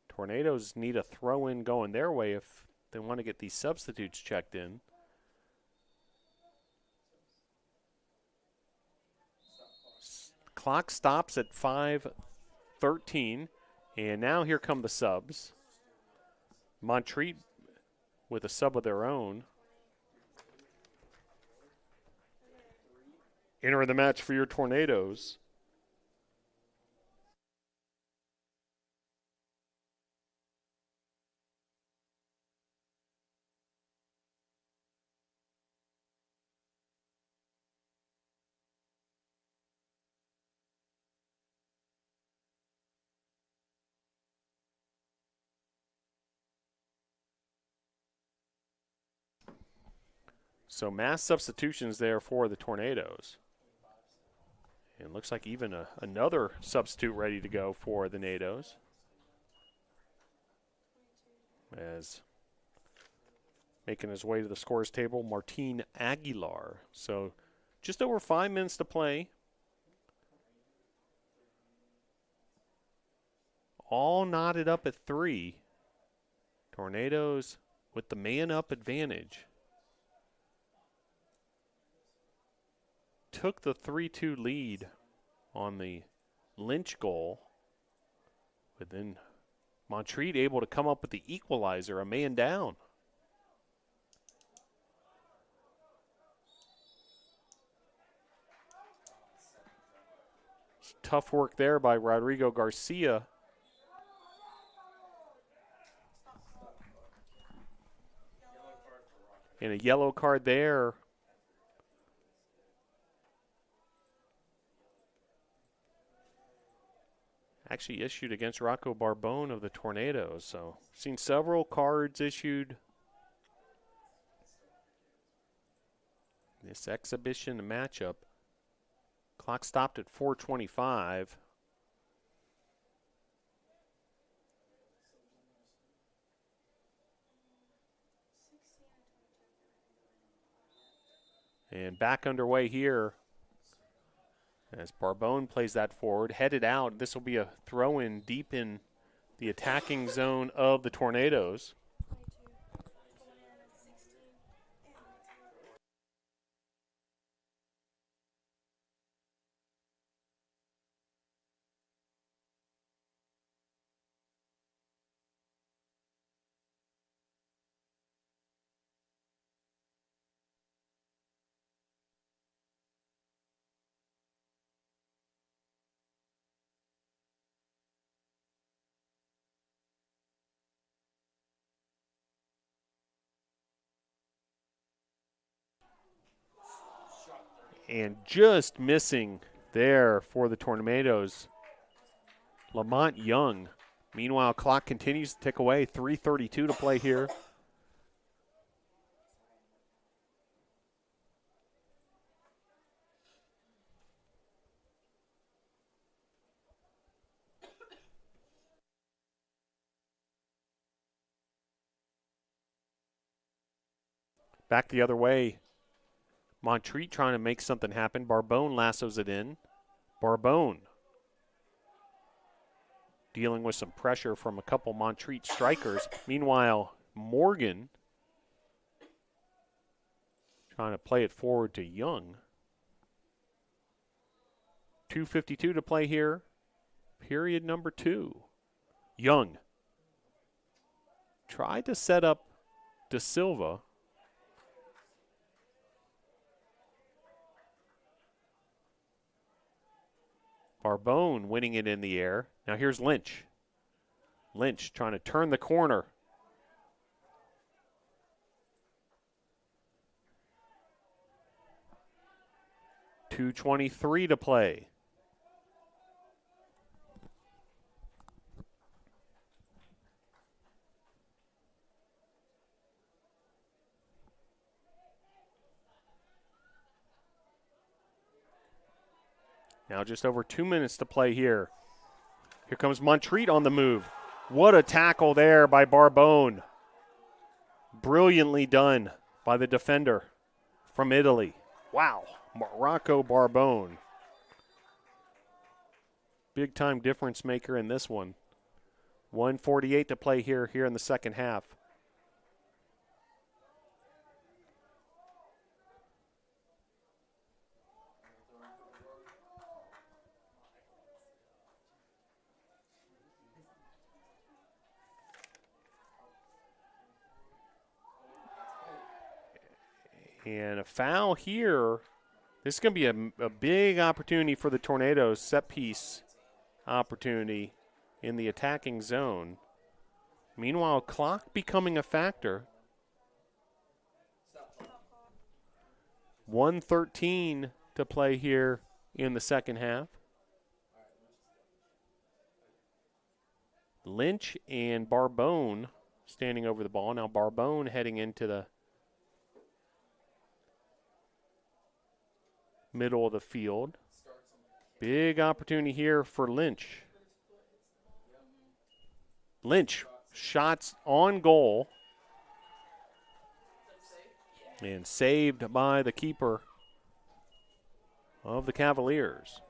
Tornadoes need a throw-in going their way if they want to get these substitutes checked in. Clock stops at 5:13, and now here come the subs. Montreat with a sub of their own. Enter the match for your Tornadoes. So mass substitutions there for the Tornadoes. And looks like even another substitute ready to go for the NATOs. As making his way to the scores table, Martin Aguilar. So just over 5 minutes to play. All knotted up at 3. Tornadoes with the man-up advantage. Took the 3-2 lead on the Lynch goal, but then Montreat able to come up with the equalizer, a man down. Tough work there by Rodrigo Garcia. And a yellow card there. Actually issued against Rocco Barbone of the Tornadoes. So seen several cards issued this exhibition matchup. Clock stopped at 4:25. And back underway here as Barbone plays that forward, headed out. This will be a throw-in deep in the attacking zone of the Tornadoes. And just missing there for the Tornadoes, Lamont Young. Meanwhile, clock continues to tick away. 3:32 to play here. Back the other way. Montreat trying to make something happen. Barbone lassos it in. Barbone dealing with some pressure from a couple Montreat strikers. Meanwhile, Morgan trying to play it forward to Young. 2:52 to play here. Period number 2. Young tried to set up De Silva. Barbone winning it in the air. Now here's Lynch. Lynch trying to turn the corner. .223 to play. Now just over 2 minutes to play here. Here comes Montreat on the move. What a tackle there by Barbone. Brilliantly done by the defender from Italy. Wow, Morocco Barbone. Big time difference maker in this one. 1:48 to play here in the second half. And a foul here. This is going to be a big opportunity for the Tornadoes. Set piece opportunity in the attacking zone. Meanwhile, clock becoming a factor. 1:13 to play here in the second half. Lynch and Barbone standing over the ball. Now Barbone heading into the middle of the field. Big opportunity here for Lynch. Lynch, shots on goal. And saved by the keeper of the Cavaliers.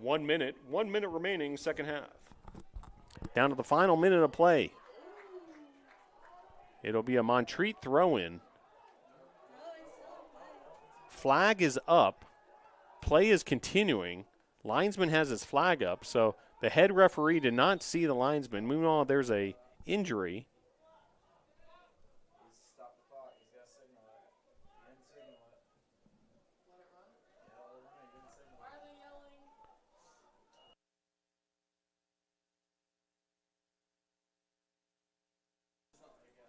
1 minute remaining, second half. Down to the final minute of play. It'll be a Montreat throw-in. Flag is up. Play is continuing. Linesman has his flag up, so the head referee did not see the linesman. Meanwhile, there's a injury.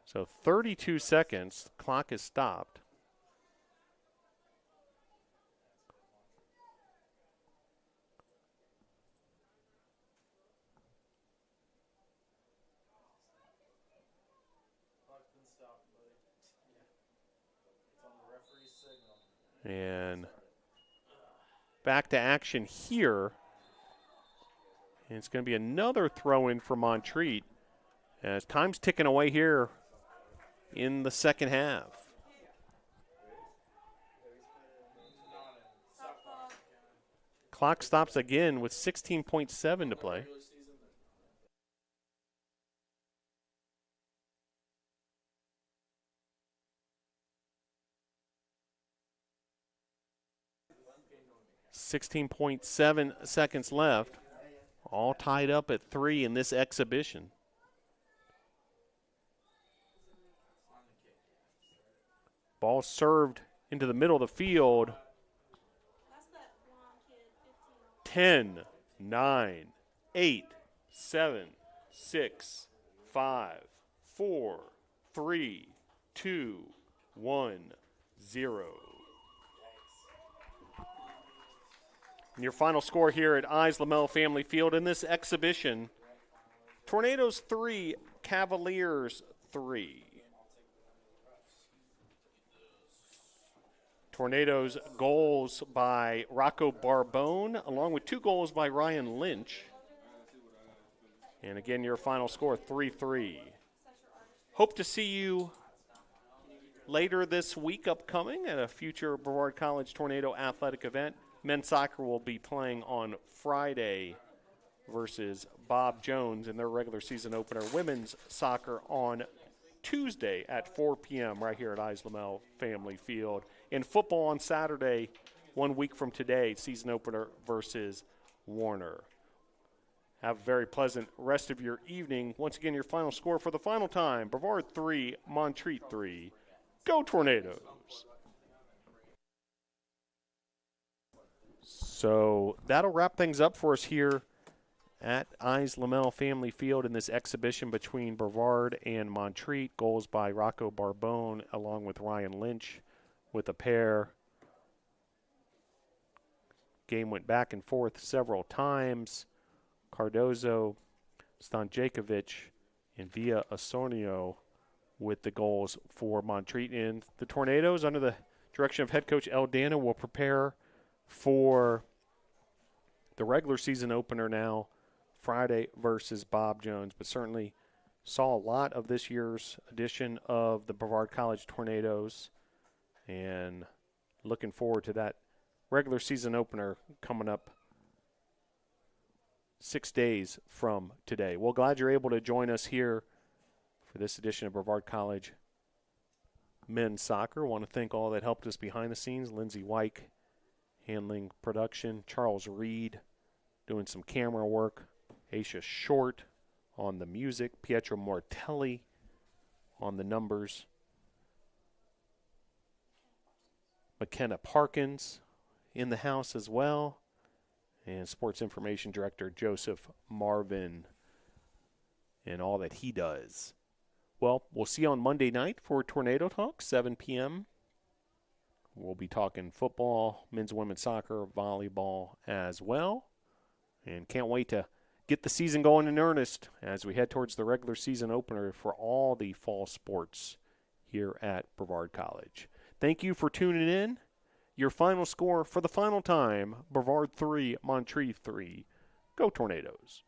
So 32 seconds, clock is stopped. And back to action here. And it's going to be another throw-in for Montreat as time's ticking away here in the second half. Clock stops again with 16.7 to play. .7 seconds left. All tied up at 3 in this exhibition. Ball served into the middle of the field. 10, 9, 8, 7, 6, 5, 4, 3, 2, 1, 0. And your final score here at Lamel Family Field in this exhibition, Tornadoes 3, Cavaliers 3. Tornadoes goals by Rocco Barbone, along with 2 goals by Ryan Lynch. And again, your final score, 3-3. Hope to see you later this week upcoming at a future Brevard College Tornado athletic event. Men's soccer will be playing on Friday versus Bob Jones in their regular season opener. Women's soccer on Tuesday at 4 p.m. right here at Lamel Family Field. And football on Saturday, 1 week from today, season opener versus Warner. Have a very pleasant rest of your evening. Once again, your final score for the final time, Brevard 3, Montreat 3. Go Tornadoes! So that'll wrap things up for us here at Lamel Family Field in this exhibition between Brevard and Montreat. Goals by Rocco Barbone along with Ryan Lynch with a pair. Game went back and forth several times. Cardozo, Stanjakovic, and Villa Osornio with the goals for Montreat. And the Tornadoes, under the direction of head coach Eldana, will prepare for the regular season opener now, Friday versus Bob Jones. But certainly saw a lot of this year's edition of the Brevard College Tornadoes, and looking forward to that regular season opener coming up 6 days from today. Well, glad you're able to join us here for this edition of Brevard College Men's Soccer. Want to thank all that helped us behind the scenes. Lindsey Wyke handling production. Charles Reed doing some camera work. Aisha Short on the music. Pietro Mortelli on the numbers. McKenna Parkins in the house as well. And Sports Information Director Joseph Marvin and all that he does. Well, we'll see you on Monday night for Tornado Talk, 7 p.m. We'll be talking football, men's and women's soccer, volleyball as well. And can't wait to get the season going in earnest as we head towards the regular season opener for all the fall sports here at Brevard College. Thank you for tuning in. Your final score for the final time, Brevard 3, Montreat 3. Go Tornadoes.